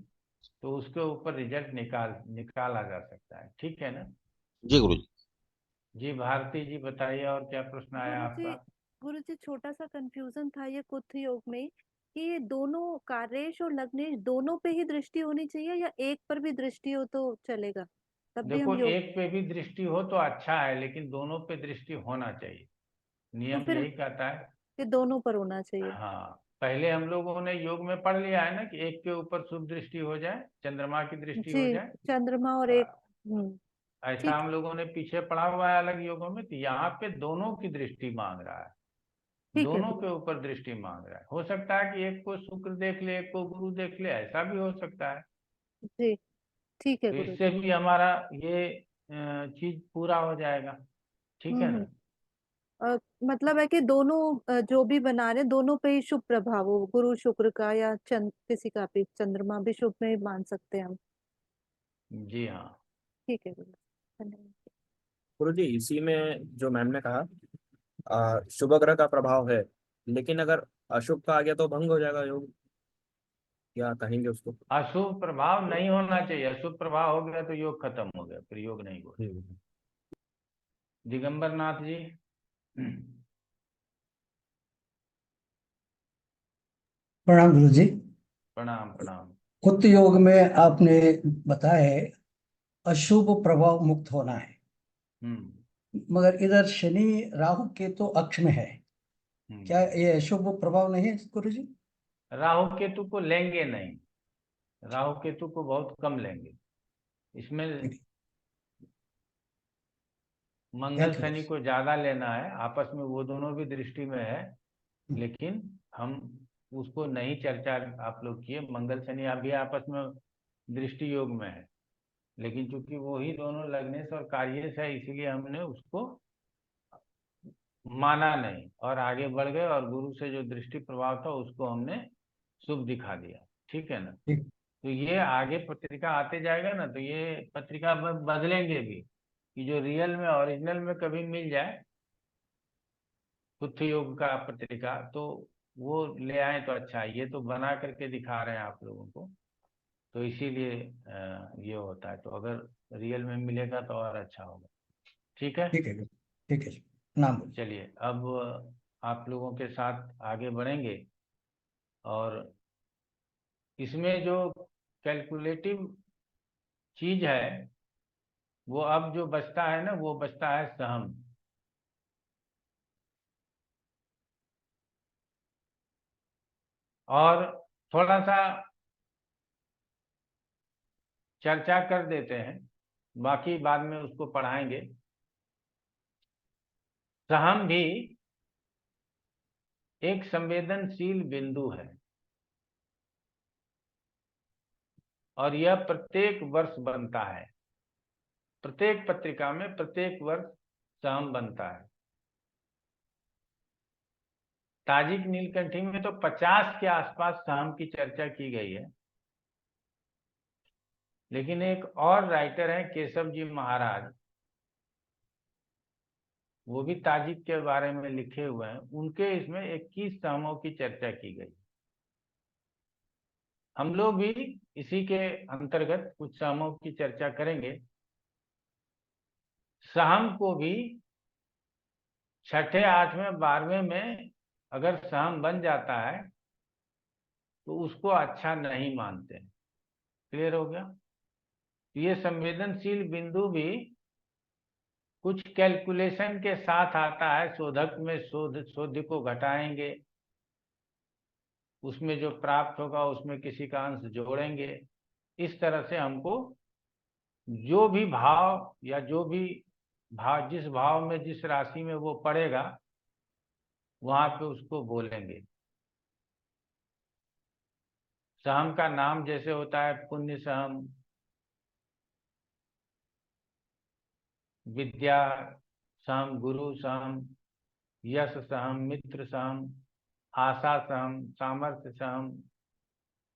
तो उसके ऊपर रिजल्ट निकाला जा सकता है, ठीक है ना। जी गुरु जी। जी भारती जी बताइए, और क्या प्रश्न आया गुरुजी आपका। गुरुजी छोटा सा कंफ्यूजन था ये कुत्थ योग में, कि ये दोनों कार्येश और लग्नेश दोनों पे ही दृष्टि होनी चाहिए या एक पर भी दृष्टि हो तो चलेगा, तब भी देखो हम योग। एक पे भी दृष्टि हो तो अच्छा है, लेकिन दोनों पे दृष्टि होना चाहिए, तो नियम फिर यही कहता है। ये दोनों पर होना चाहिए। हाँ, पहले हम लोगों ने योग में पढ़ लिया है ना कि एक के ऊपर शुभ दृष्टि हो जाए, चंद्रमा की दृष्टि हो जी, जाए। चंद्रमा और एक। हाँ, हम्म। ऐसा ठीक हम लोगों ने पीछे पढ़ा हुआ है अलग योगों में, तो यहाँ पे दोनों की दृष्टि मांग रहा है, ठीक है दोनों गुरु के ऊपर दृष्टि मांग रहा है। हो सकता है कि एक को शुक्र देख ले, एक को गुरु देख ले, ऐसा भी हो सकता है। जी। ठीक है तो गुरु इससे जी। भी हमारा ये चीज पूरा हो जाएगा, ठीक है हम्म। ना। मतलब है कि दोनों जो भी बना रहे दोनों पे ही शुभ प्रभाव हो, गुरु शुक्र का या किसी का भी, चंद्रमा भी शुभ में ही मान सकते हैं हम। जी हाँ। ठीक है गुरु, धन्यवाद। गुरु जी, इसी में जो मैम ने कहा शुभ ग्रह का प्रभाव है, लेकिन अगर अशुभ का आ गया तो भंग हो जाएगा योग, क्या कहेंगे उसको? अशुभ प्रभाव नहीं होना चाहिए, अशुभ प्रभाव हो गया तो योग खत्म हो गया, फिर योग नहीं हुआ। हम्म। दिगंबर नाथ जी। प्रणाम गुरु जी। प्रणाम प्रणाम। कुत्थ योग में आपने बताया है अशुभ प्रभाव मुक्त होना है, हम्म मगर इधर शनि राहु केतु अक्ष में है, क्या हम्म। ये अशुभ प्रभाव नहीं है गुरु जी? राहु केतु को लेंगे नहीं, राहु केतु को बहुत कम लेंगे। इसमें मंगल ठीक है। शनि को ज्यादा लेना है, आपस में वो दोनों भी दृष्टि में है, लेकिन हम उसको नहीं चर्चा आप लोग किए। मंगल शनि अभी आपस में दृष्टि योग में है, लेकिन चूंकि वो ही दोनों लग्नेश और कार्येश है, इसीलिए हमने उसको माना नहीं और आगे बढ़ गए, और गुरु से जो दृष्टि प्रभाव था उसको हमने शुभ दिखा दिया, ठीक है ना। ठीक। तो ये आगे पत्रिका आते जाएगा ना, तो ये पत्रिका बदलेंगे भी, कि जो रियल में ओरिजिनल में कभी मिल जाए कुत्थ योग का पत्रिका, तो वो ले आए तो अच्छा है। ये तो बना करके दिखा रहे हैं आप लोगों को, तो इसीलिए ये होता है। तो अगर रियल में मिलेगा तो और अच्छा होगा, ठीक है। ठीक है गुरु, ठीक है। नाम बोलिए। चलिए अब आप लोगों के साथ आगे बढ़ेंगे, और इसमें जो कैलकुलेटिव चीज है, वो अब जो बचता है ना, वो बचता है सहम। और थोड़ा सा चर्चा कर देते हैं, बाकी बाद में उसको पढ़ाएंगे। सहम भी एक संवेदनशील बिंदु है, और यह प्रत्येक वर्ष बनता है, प्रत्येक पत्रिका में प्रत्येक वर्ष सहम बनता है। ताजिक नीलकंठी में तो 50 के आसपास सहम की चर्चा की गई है, लेकिन एक और राइटर है केशव जी महाराज, वो भी ताजिक के बारे में लिखे हुए हैं, उनके इसमें 21 सहमों की चर्चा की गई। हम लोग भी इसी के अंतर्गत कुछ सहमों की चर्चा करेंगे। सहम को भी छठे, आठवें, 12वें में अगर सहम बन जाता है तो उसको अच्छा नहीं मानते। क्लियर हो गया। ये संवेदनशील बिंदु भी कुछ कैलकुलेशन के साथ आता है, शोधक में शोध को घटाएंगे, उसमें जो प्राप्त होगा उसमें किसी का अंश जोड़ेंगे। इस तरह से हमको जो भी भाव या जो भी भाव, जिस भाव में जिस राशि में वो पड़ेगा वहां पे उसको बोलेंगे। सहम का नाम जैसे होता है पुण्य सहम, विद्या सहम, गुरु सहम, यश सहम, मित्र सहम, आशा सहम, सामर्थ्य सहम,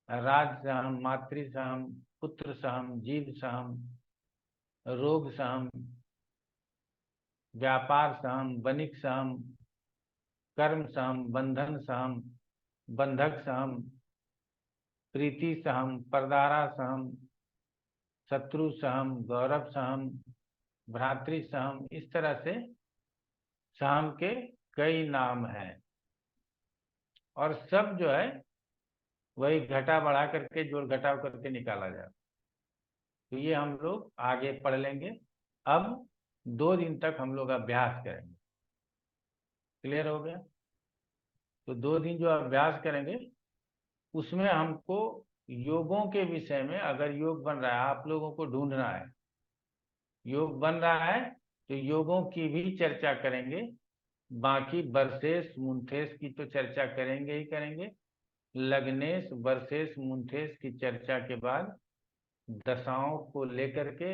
राज सहम, मातृ सहम, पुत्र सहम, जीव सहम, रोग सहम, व्यापार सहम, वणिक सहम, कर्म सहम, बंधन सहम, बंधक सहम, प्रीति सहम, परदारा सहम, शत्रु सहम, गौरव सहम, भ्रातृ सहम। इस तरह से सहम के कई नाम हैं और सब जो है वही घटा बढ़ा करके जोड़ घटाव करके निकाला जाए। तो ये हम लोग आगे पढ़ लेंगे। अब 2 दिन तक हम लोग अभ्यास करेंगे। क्लियर हो गया? तो 2 दिन जो अभ्यास करेंगे उसमें हमको योगों के विषय में, अगर योग बन रहा है, आप लोगों को ढूंढना है, योग बन रहा है तो योगों की भी चर्चा करेंगे। बाकी बर्सेस मुंथेस की तो चर्चा करेंगे ही करेंगे। लग्नेश बर्सेस मुंथेस की चर्चा के बाद दशाओं को लेकर के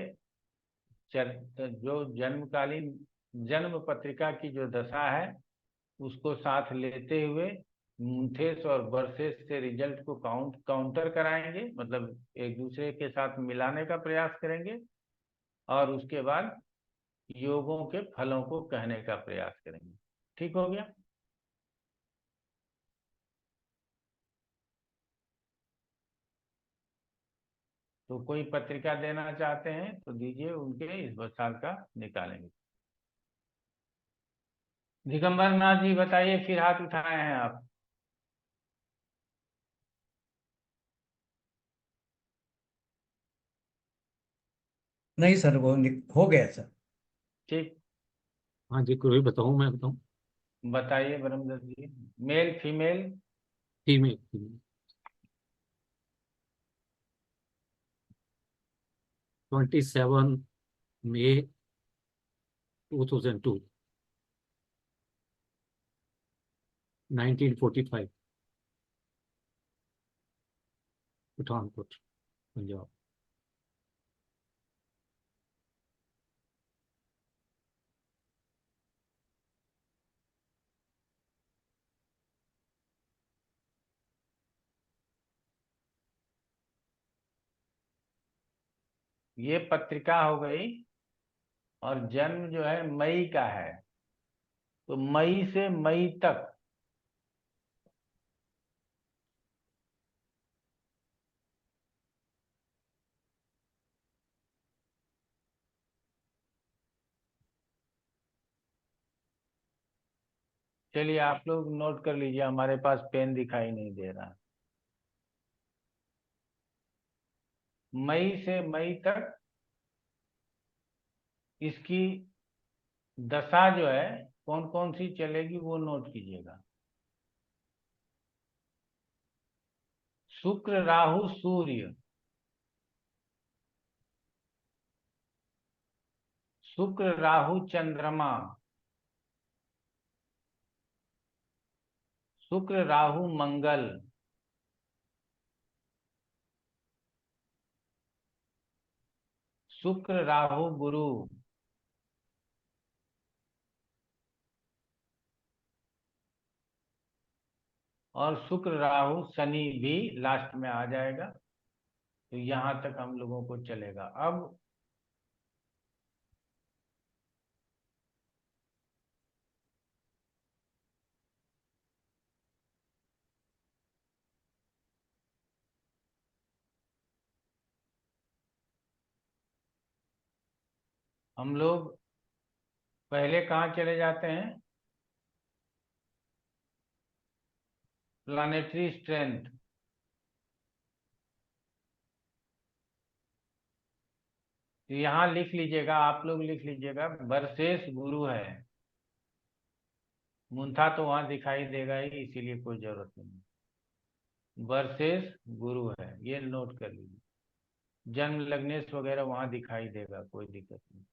जो जन्मकालीन जन्म पत्रिका की जो दशा है उसको साथ लेते हुए मुंथेस और बर्सेस से रिजल्ट को काउंटर कराएंगे, मतलब एक दूसरे के साथ मिलाने का प्रयास करेंगे और उसके बाद योगों के फलों को कहने का प्रयास करेंगे। ठीक हो गया? तो कोई पत्रिका देना चाहते हैं तो दीजिए, उनके इस साल का निकालेंगे। दिगंबर नाथ जी बताइए, फिर हाथ उठाए हैं आप। नहीं सर, वो हो गया सर। ठीक, हाँ जी, कोई बताऊं? मैं बताऊं? बताइए Brahmadatt ji. Male female? Female. 27 May 2002, 1945, Pathankot, Punjab. ये पत्रिका हो गई और जन्म जो है मई का है, तो मई से मई तक चलिए आप लोग नोट कर लीजिए, हमारे पास पेन दिखाई नहीं दे रहा। मई से मई तक इसकी दशा जो है कौन कौन सी चलेगी वो नोट कीजिएगा। शुक्र राहु सूर्य, शुक्र राहु चंद्रमा, शुक्र राहु मंगल, शुक्र राहु गुरु, और शुक्र राहु शनि भी लास्ट में आ जाएगा। तो यहां तक हम लोगों को चलेगा। अब हम लोग पहले कहाँ चले जाते हैं? Planetary strength. तो यहाँ लिख लीजिएगा, आप लोग लिख लीजिएगा, वर्सेस गुरु है। मुंथा तो वहां दिखाई देगा ही, इसीलिए कोई जरूरत नहीं। वर्सेस गुरु है, ये नोट कर लीजिए। जन्म लग्नेश वगैरह वहां दिखाई देगा, कोई दिक्कत नहीं।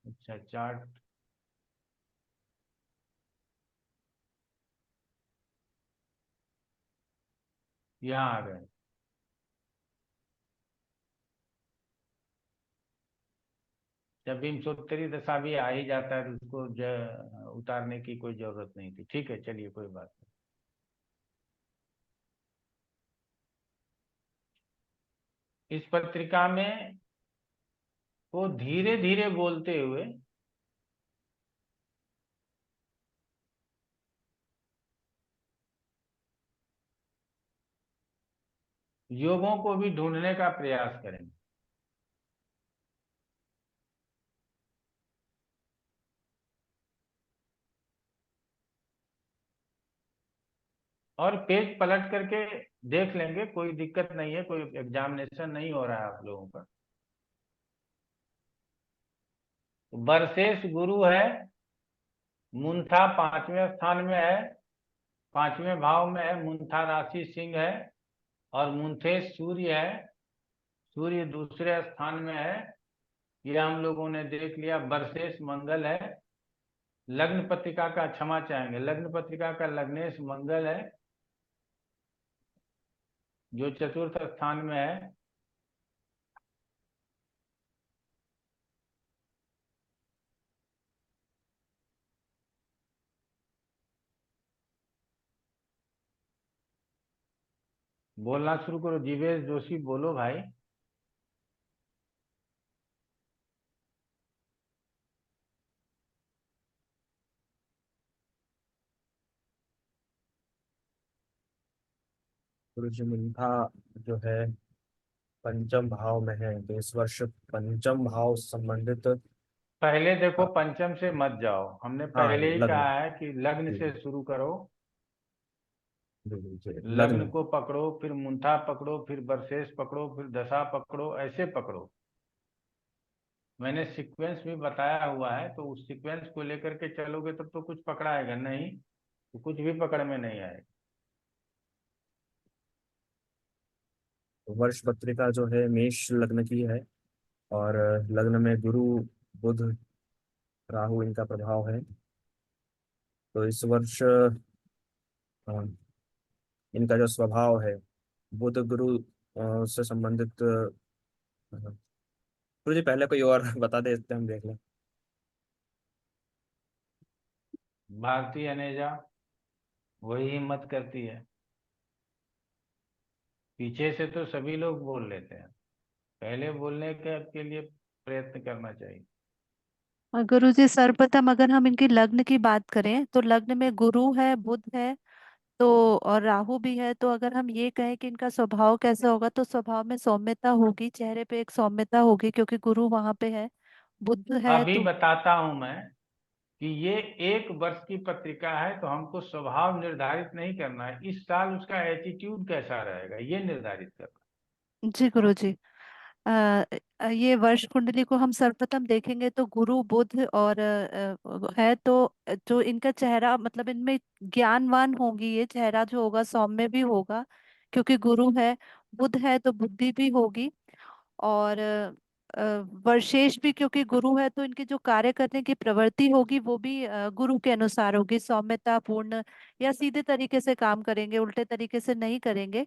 अच्छा, चार्ट यहाँ आ गए। जब विंशोत्तरी दशा भी आ ही जाता है तो उसको उतारने की कोई जरूरत नहीं थी। ठीक है, चलिए, कोई बात नहीं। इस पत्रिका में वो धीरे धीरे बोलते हुए योगों को भी ढूंढने का प्रयास करेंगे। और पेज पलट करके देख लेंगे, कोई दिक्कत नहीं है, कोई एग्जामिनेशन नहीं हो रहा है आप लोगों का। वर्सेस गुरु है, मुंथा 5वें स्थान में है, 5वें भाव में है। मुंथा राशि सिंह है और मुंथेश सूर्य है, सूर्य दूसरे स्थान में है। यह हम लोगों ने देख लिया। वर्सेस मंगल है। लग्न पत्रिका का क्षमा चाहेंगे, लग्न पत्रिका का लग्नेश मंगल है जो चतुर्थ स्थान में है। बोलना शुरू करो, जीवेश जोशी बोलो भाई। गुरु जी मुंथा जो है पंचम भाव में है, तो इस वर्ष पंचम भाव संबंधित। पहले देखो, पंचम से मत जाओ, हमने हाँ, पहले ही लग्न। कहा है कि लग्न जी से शुरू करो। जी, लग्न लग्न। को पकड़ो, फिर मुंथा पकड़ो, फिर वर्षेश पकड़ो, फिर दशा पकड़ो, ऐसे पकड़ो। मैंने सीक्वेंस भी बताया हुआ है, तो उस सीक्वेंस को लेकर के चलोगे तब तो कुछ पकड़ाएगा, नहीं तो कुछ भी पकड़ में नहीं आएगा। वर्ष पत्रिका जो है मेष लग्न की है, और लग्न में गुरु बुध राहु इनका प्रभाव है। तो इस वर्ष इनका जो स्वभाव है, बुध गुरु से संबंधित। गुरु जी पहले कोई और बता देते, हम देख लें। भारतीय अनेजा वही हिम्मत करती है, पीछे से तो सभी लोग बोल लेते हैं, पहले बोलने के लिए प्रयत्न करना चाहिए। और गुरु जी, सर्वप्रथम अगर हम इनकी लग्न की बात करें तो लग्न में गुरु है, बुध है, तो और राहु भी है। तो अगर हम ये कहें कि इनका स्वभाव कैसा होगा, तो स्वभाव में सौम्यता होगी, चेहरे पे एक सौम्यता होगी क्योंकि गुरु वहां पे है, बुध है अभी तो। बताता हूं मैं कि ये 1 वर्ष की पत्रिका है, तो हमको स्वभाव निर्धारित नहीं करना है, इस साल उसका एटीट्यूड कैसा रहेगा ये निर्धारित करना। जी गुरु जी, ये वर्ष कुंडली को हम सर्वप्रथम देखेंगे तो गुरु बुध और है तो जो इनका चेहरा, मतलब इनमें ज्ञानवान होंगी, ये चेहरा जो होगा सौम्य भी होगा क्योंकि गुरु है। बुध है तो बुद्धि भी होगी। और वर्षेश भी क्योंकि गुरु है तो इनकी जो कार्य करने की प्रवृत्ति होगी वो भी गुरु के अनुसार होगी, सौम्यता पूर्ण, या सीधे तरीके से काम करेंगे, उल्टे तरीके से नहीं करेंगे,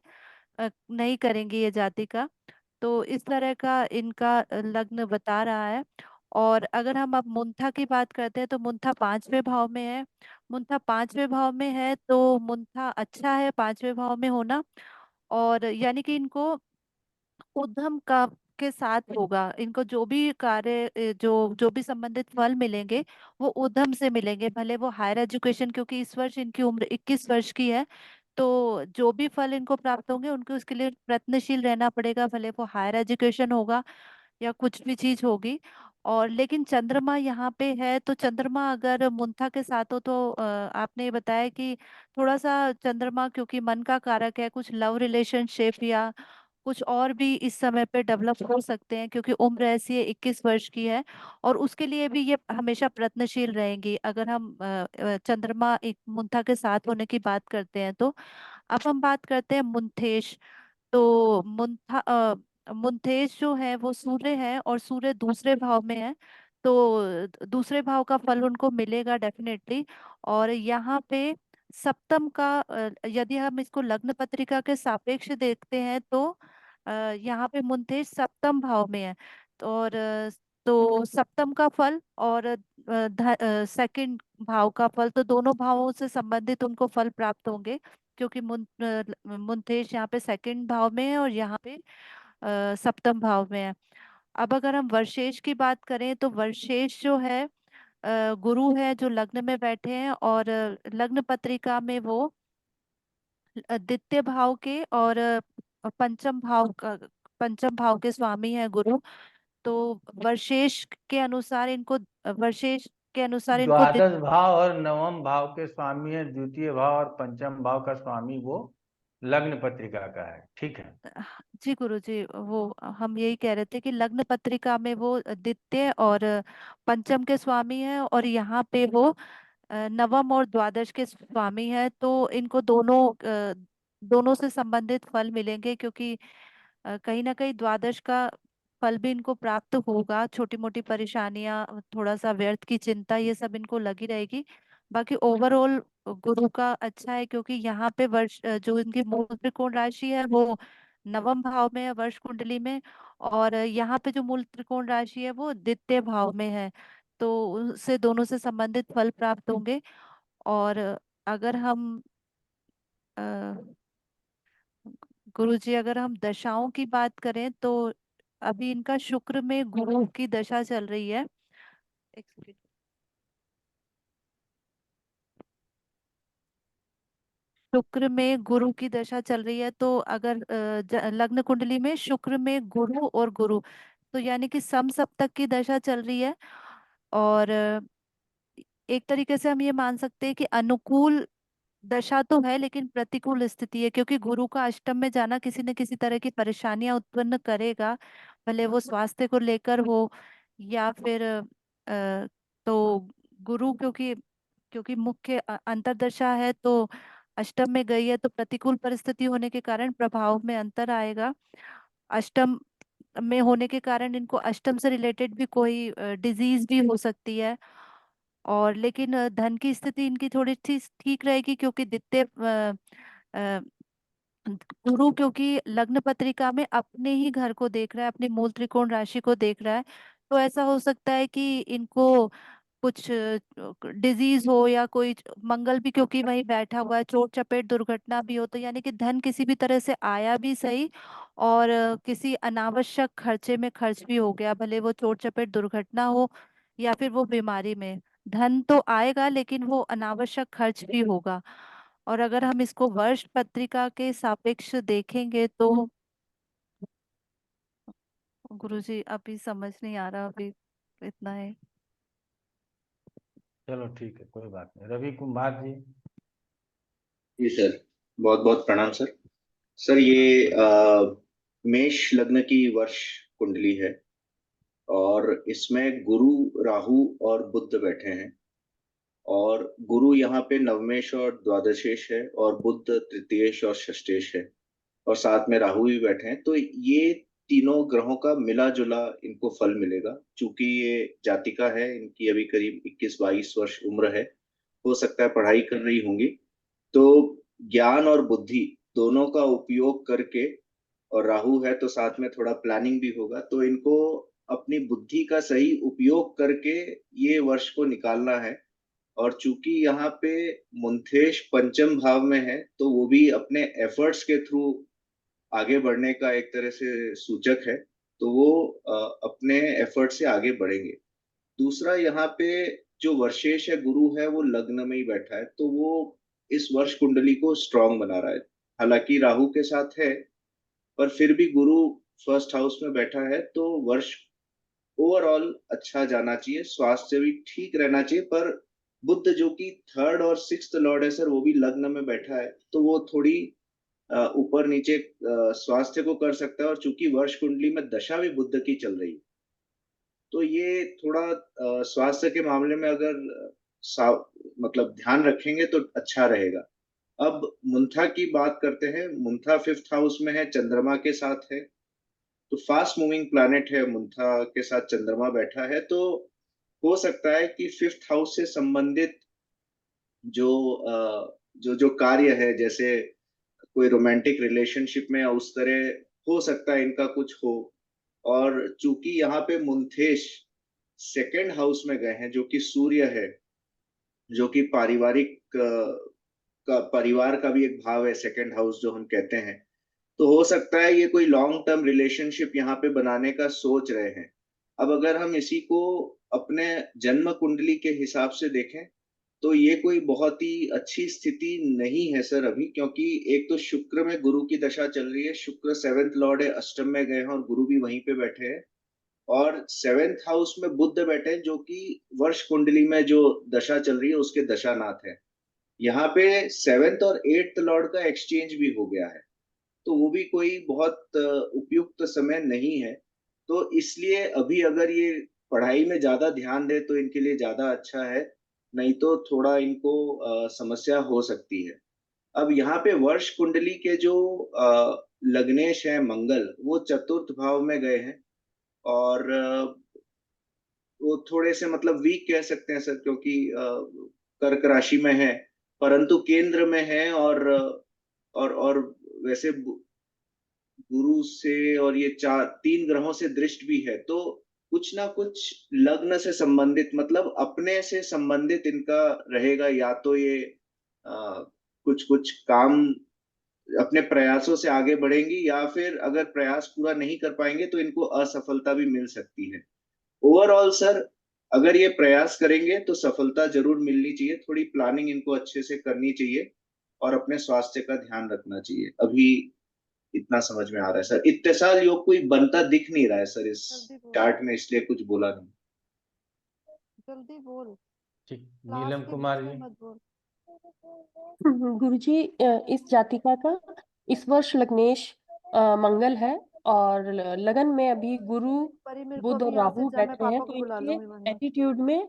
नहीं करेंगे ये जाति का। तो इस तरह का इनका लग्न बता रहा है। और अगर हम अब मुंथा की बात करते हैं तो मुंथा 5वें भाव में है। मुंथा 5वें भाव में है तो मुंथा अच्छा है 5वें भाव में होना। और यानी कि इनको उद्यम का के साथ होगा। इनको जो भी कार्य जो जो भी संबंधित फल मिलेंगे वो उद्यम से मिलेंगे, भले वो हायर एजुकेशन, क्योंकि इस वर्ष इनकी उम्र 21 वर्ष की है। तो जो भी फल इनको प्राप्त होंगे उनको उसके लिए प्रयत्नशील रहना पड़ेगा, भले वो हायर एजुकेशन होगा या कुछ भी चीज होगी। और लेकिन चंद्रमा यहाँ पे है, तो चंद्रमा अगर मुंथा के साथ हो तो आपने ये बताया कि थोड़ा सा चंद्रमा क्योंकि मन का कारक है, कुछ लव रिलेशनशिप या कुछ और भी इस समय पे डेवलप हो सकते हैं, क्योंकि उम्र ऐसी है 21 वर्ष की है। और उसके लिए भी ये हमेशा प्रयत्नशील रहेंगी अगर हम चंद्रमा एक मुंथा के साथ होने की बात करते हैं तो। अब हम बात करते हैं मुंथेश। तो मुंथेश जो है वो सूर्य है और सूर्य दूसरे भाव में है, तो दूसरे भाव का फल उनको मिलेगा डेफिनेटली। और यहाँ पे सप्तम का यदि हम इसको लग्न पत्रिका के सापेक्ष देखते हैं तो यहाँ पे मुंथेश सप्तम भाव में है। और तो सप्तम का फल और सेकंड भाव का फल, तो दोनों भावों से संबंधित उनको फल प्राप्त होंगे, क्योंकि मुंथेश यहाँ पे सेकंड भाव में है और यहाँ पे सप्तम भाव में है। अब अगर हम वर्षेश की बात करें तो वर्षेश जो है गुरु है जो लग्न में बैठे हैं, और लग्न पत्रिका में वो द्वितीय भाव के और पंचम भाव के स्वामी है गुरु। तो वर्षेश के अनुसार इनको वर्षेश के अनुसार इनको द्वादश भाव और नवम भाव के स्वामी है, द्वितीय भाव और पंचम भाव का स्वामी वो लग्न पत्रिका का है, ठीक है। जी गुरु जी, वो हम यही कह रहे थे कि लग्न पत्रिका में वो द्वितीय और पंचम के स्वामी है, और यहाँ पे वो नवम और द्वादश के स्वामी है। तो इनको दोनों से संबंधित फल मिलेंगे, क्योंकि कहीं ना कहीं द्वादश का फल भी इनको प्राप्त होगा। छोटी मोटी परेशानियां, थोड़ा सा व्यर्थ की चिंता, ये सब इनको लगी रहेगी। बाकी ओवरऑल गुरु का अच्छा है, क्योंकि यहाँ पे जो इनकी मूल त्रिकोण राशि है वो नवम भाव में है वर्ष कुंडली में, और यहाँ पे जो मूल त्रिकोण राशि है वो द्वितीय भाव में है। तो उससे दोनों से संबंधित फल प्राप्त होंगे। और अगर हम अ, गुरुजी अगर हम दशाओं की बात करें तो अभी इनका शुक्र में गुरु की दशा चल रही है। एक सेकंड। शुक्र में गुरु की दशा चल रही है, तो अगर लग्न कुंडली में शुक्र में गुरु और गुरु, तो यानी कि सम सप्तक की दशा चल रही है। और एक तरीके से हम ये मान सकते हैं कि अनुकूल दशा तो है लेकिन प्रतिकूल स्थिति है, क्योंकि गुरु का अष्टम में जाना किसी न किसी तरह की परेशानियां उत्पन्न करेगा, भले वो स्वास्थ्य को लेकर हो या फिर तो गुरु क्योंकि क्योंकि मुख्य अंतर्दशा है, तो अष्टम में गई है, तो प्रतिकूल परिस्थिति होने के कारण प्रभाव में अंतर आएगा। अष्टम में होने के कारण इनको अष्टम से रिलेटेड भी कोई डिजीज भी हो सकती है। और लेकिन धन की स्थिति इनकी थोड़ी ठीक रहेगी, क्योंकि द्वितीय अ, गुरु क्योंकि लग्न पत्रिका में अपने ही घर को देख रहा है, अपनी मूल त्रिकोण राशि को देख रहा है। तो ऐसा हो सकता है कि इनको कुछ डिजीज हो या कोई मंगल भी क्योंकि वहीं बैठा हुआ है, चोट चपेट दुर्घटना भी हो, तो यानी कि धन किसी भी तरह से आया भी सही और किसी अनावश्यक खर्चे में खर्च भी हो गया, भले वो चोट चपेट दुर्घटना हो या फिर वो बीमारी में। धन तो आएगा लेकिन वो अनावश्यक खर्च भी होगा। और अगर हम इसको वर्ष पत्रिका के सापेक्ष देखेंगे तो गुरुजी अभी समझ नहीं आ रहा, अभी इतना है। चलो ठीक है, कोई बात नहीं। रवि कुमार जी। जी सर, बहुत बहुत प्रणाम सर। सर ये मेष लग्न की वर्ष कुंडली है और इसमें गुरु, राहु और बुध बैठे हैं। और गुरु यहाँ पे नवमेश और द्वादशेश है और बुध तृतीयेश और षष्ठेश है और साथ में राहु भी बैठे हैं। तो ये तीनों ग्रहों का मिला जुला इनको फल मिलेगा। चूंकि ये जातिका है, इनकी अभी करीब 21-22 वर्ष उम्र है, हो सकता है पढ़ाई कर रही होंगी। तो ज्ञान और बुद्धि दोनों का उपयोग करके, और राहु है तो साथ में थोड़ा प्लानिंग भी होगा, तो इनको अपनी बुद्धि का सही उपयोग करके ये वर्ष को निकालना है। और चूंकि यहाँ पे मुंथेश पंचम भाव में है, तो वो भी अपने एफर्ट्स के थ्रू आगे बढ़ने का एक तरह से सूचक है। तो वो अपने एफर्ट से आगे बढ़ेंगे। दूसरा, यहाँ पे जो वर्षेश है, गुरु है, वो लग्न में ही बैठा है, तो वो इस वर्ष कुंडली को स्ट्रांग बना रहा है। हालांकि राहु के साथ है, पर फिर भी गुरु फर्स्ट हाउस में बैठा है, तो वर्ष ओवरऑल अच्छा जाना चाहिए, स्वास्थ्य भी ठीक रहना चाहिए। पर बुध जो कि थर्ड और सिक्स्थ लॉर्ड है सर, वो भी लग्न में बैठा है, तो वो थोड़ी ऊपर नीचे स्वास्थ्य को कर सकता है। और चूंकि वर्ष कुंडली में दशा भी बुध की चल रही है, तो ये थोड़ा स्वास्थ्य के मामले में अगर मतलब ध्यान रखेंगे तो अच्छा रहेगा। अब मुंथा की बात करते हैं। मुंथा फिफ्थ हाउस में है, चंद्रमा के साथ है, तो फास्ट मूविंग प्लैनेट है, मुंथा के साथ चंद्रमा बैठा है, तो हो सकता है कि फिफ्थ हाउस से संबंधित जो जो कार्य है, जैसे कोई रोमांटिक रिलेशनशिप में या उस तरह, हो सकता है इनका कुछ हो। और चूंकि यहाँ पे मुंथेश सेकेंड हाउस में गए हैं, जो कि सूर्य है, जो कि पारिवारिक का परिवार का भी एक भाव है, सेकेंड हाउस जो हम कहते हैं, तो हो सकता है ये कोई लॉन्ग टर्म रिलेशनशिप यहाँ पे बनाने का सोच रहे हैं। अब अगर हम इसी को अपने जन्म कुंडली के हिसाब से देखें, तो ये कोई बहुत ही अच्छी स्थिति नहीं है सर अभी, क्योंकि एक तो शुक्र में गुरु की दशा चल रही है, शुक्र सेवेंथ लॉर्ड है, अष्टम में गए हैं और गुरु भी वहीं पे बैठे हैं। और सेवेंथ हाउस में बुध बैठे हैं, जो कि वर्ष कुंडली में जो दशा चल रही है उसके दशानाथ है। यहाँ पे सेवेंथ और एट्थ लॉर्ड का एक्सचेंज भी हो गया है, तो वो भी कोई बहुत उपयुक्त समय नहीं है। तो इसलिए अभी अगर ये पढ़ाई में ज्यादा ध्यान दे तो इनके लिए ज्यादा अच्छा है, नहीं तो थोड़ा इनको समस्या हो सकती है। अब यहाँ पे वर्ष कुंडली के जो लग्नेश है मंगल, वो चतुर्थ भाव में गए हैं, और वो थोड़े से मतलब वीक कह सकते हैं सर, क्योंकि कर्क राशि में है, परंतु केंद्र में है। और वैसे गुरु से और ये तीन ग्रहों से दृष्ट भी है, तो कुछ ना कुछ लग्न से संबंधित, मतलब अपने से संबंधित इनका रहेगा। या तो ये कुछ कुछ काम अपने प्रयासों से आगे बढ़ेंगी, या फिर अगर प्रयास पूरा नहीं कर पाएंगे तो इनको असफलता भी मिल सकती है। ओवरऑल सर, अगर ये प्रयास करेंगे तो सफलता जरूर मिलनी चाहिए। थोड़ी प्लानिंग इनको अच्छे से करनी चाहिए और अपने स्वास्थ्य का ध्यान रखना चाहिए। अभी इतना समझ में आ रहा है सर। इत्तेसाल योग कोई बनता दिख नहीं रहा है सर इस जल्दी बोल, चार्ट में, इसलिए कुछ बोला नहीं। जल्दी बोल, ठीक, क्लास नीलम के कुमार बीच में जी। मत बोल। गुरुजी, इस जातिका का इस वर्ष लग्नेश मंगल है, और लगन में अभी गुरु परी मेरे को बुध और अभी यहाँ से राहु जा, मैं बैठे हैं, पापा तो को बुला इनके लूंगी वरना। एटीट्यूड में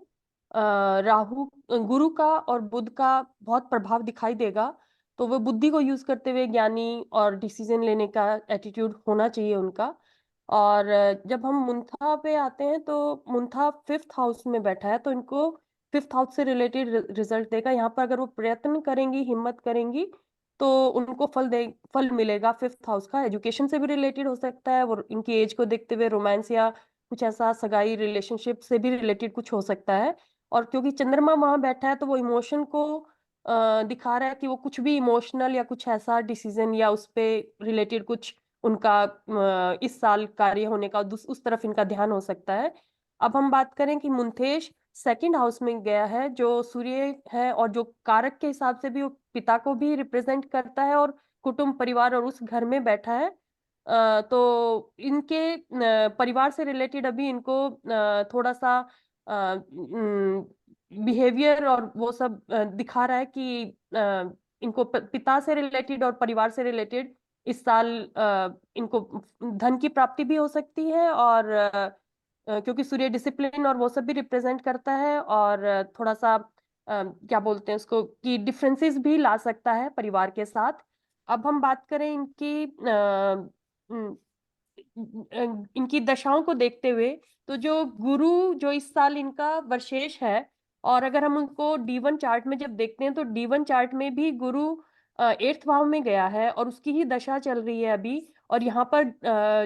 राहु गुरु का और बुध का बहुत प्रभाव दिखाई देगा। तो वो बुद्धि को यूज करते हुए ज्ञानी और डिसीजन लेने का एटीट्यूड होना चाहिए उनका। और जब हम मुंथा पे आते हैं, तो मुंथा फिफ्थ हाउस में बैठा है, तो इनको फिफ्थ हाउस से रिलेटेड रिजल्ट देगा। यहाँ पर अगर वो प्रयत्न करेंगी, हिम्मत करेंगी, तो उनको फल मिलेगा। फिफ्थ हाउस का एजुकेशन से भी रिलेटेड हो सकता है, वो इनकी एज को देखते हुए रोमांस या कुछ ऐसा सगाई रिलेशनशिप से भी रिलेटेड कुछ हो सकता है। और क्योंकि चंद्रमा वहां बैठा है, तो वो इमोशन को दिखा रहा है कि वो कुछ भी इमोशनल या कुछ ऐसा डिसीजन या उस पे रिलेटेड कुछ उनका इस साल कार्य होने का उस तरफ इनका ध्यान हो सकता है। अब हम बात करें कि मुंथेश सेकंड हाउस में गया है, जो सूर्य है, और जो कारक के हिसाब से भी वो पिता को भी रिप्रेजेंट करता है, और कुटुंब परिवार और उस घर में बैठा है। तो इनके परिवार से रिलेटेड अभी इनको थोड़ा सा बिहेवियर और वो सब दिखा रहा है कि इनको पिता से रिलेटेड और परिवार से रिलेटेड इस साल इनको धन की प्राप्ति भी हो सकती है। और क्योंकि सूर्य डिसिप्लिन और वो सब भी रिप्रेजेंट करता है, और थोड़ा सा क्या बोलते हैं उसको, कि डिफरेंसेस भी ला सकता है परिवार के साथ। अब हम बात करें इनकी दशाओं को देखते हुए, तो जो गुरु जो इस साल इनका वर्षेश है, और अगर हम उनको D1 चार्ट में जब देखते हैं, तो D1 चार्ट में भी गुरु 8th भाव में गया है और उसकी ही दशा चल रही है अभी। और यहाँ पर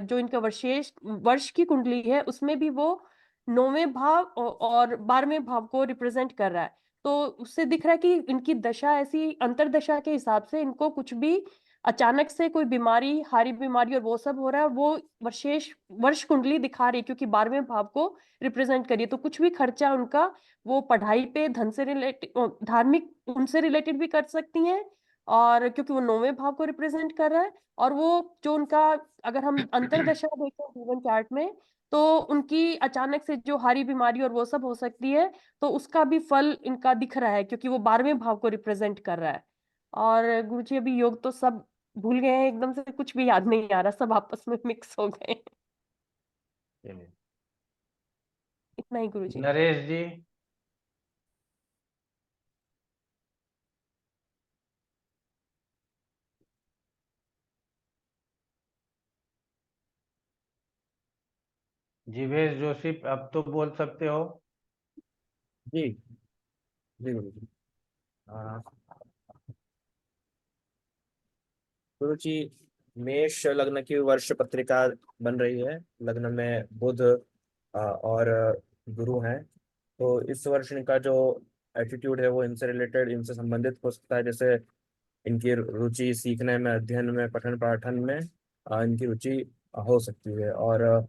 जो इनका वर्ष की कुंडली है, उसमें भी वो 9वें भाव और 12वें भाव को रिप्रेजेंट कर रहा है। तो उससे दिख रहा है कि इनकी दशा ऐसी अंतरदशा के हिसाब से इनको कुछ भी अचानक से कोई बीमारी, हारी बीमारी और वो सब हो रहा है, वो विशेष वर्ष कुंडली दिखा रही है क्योंकि 12वें भाव को रिप्रेजेंट करिए। तो कुछ भी खर्चा उनका वो पढ़ाई पे, धन से रिलेटेड, धार्मिक उनसे रिलेटेड भी कर सकती हैं, और क्योंकि वो 9वें भाव को रिप्रेजेंट कर रहा है। और वो जो उनका, अगर हम अंतरदशा देखें जीवन चार्ट में, तो उनकी अचानक से जो हारी बीमारी और वो सब हो सकती है, तो उसका भी फल इनका दिख रहा है क्योंकि वो 12वें भाव को रिप्रेजेंट कर रहा है। और गुरुजी अभी योग तो सब भूल गए हैं, एकदम से कुछ भी याद नहीं आ रहा, सब आपस में मिक्स हो गए। चलिए, इतना ही गुरुजी। नरेश जी। जीवेश जोशी, अब तो बोल सकते हो। जी जी गुरुजी। हाँ, गुरुजी, मेष लग्न की वर्ष पत्रिका बन रही है। लग्न में बुध और गुरु हैं। तो इस वर्ष इनका जो एटीट्यूड है वो इनसे रिलेटेड, इनसे संबंधित हो सकता है। जैसे इनकी रुचि सीखने में, अध्ययन में, पठन पाठन में इनकी रुचि हो सकती है। और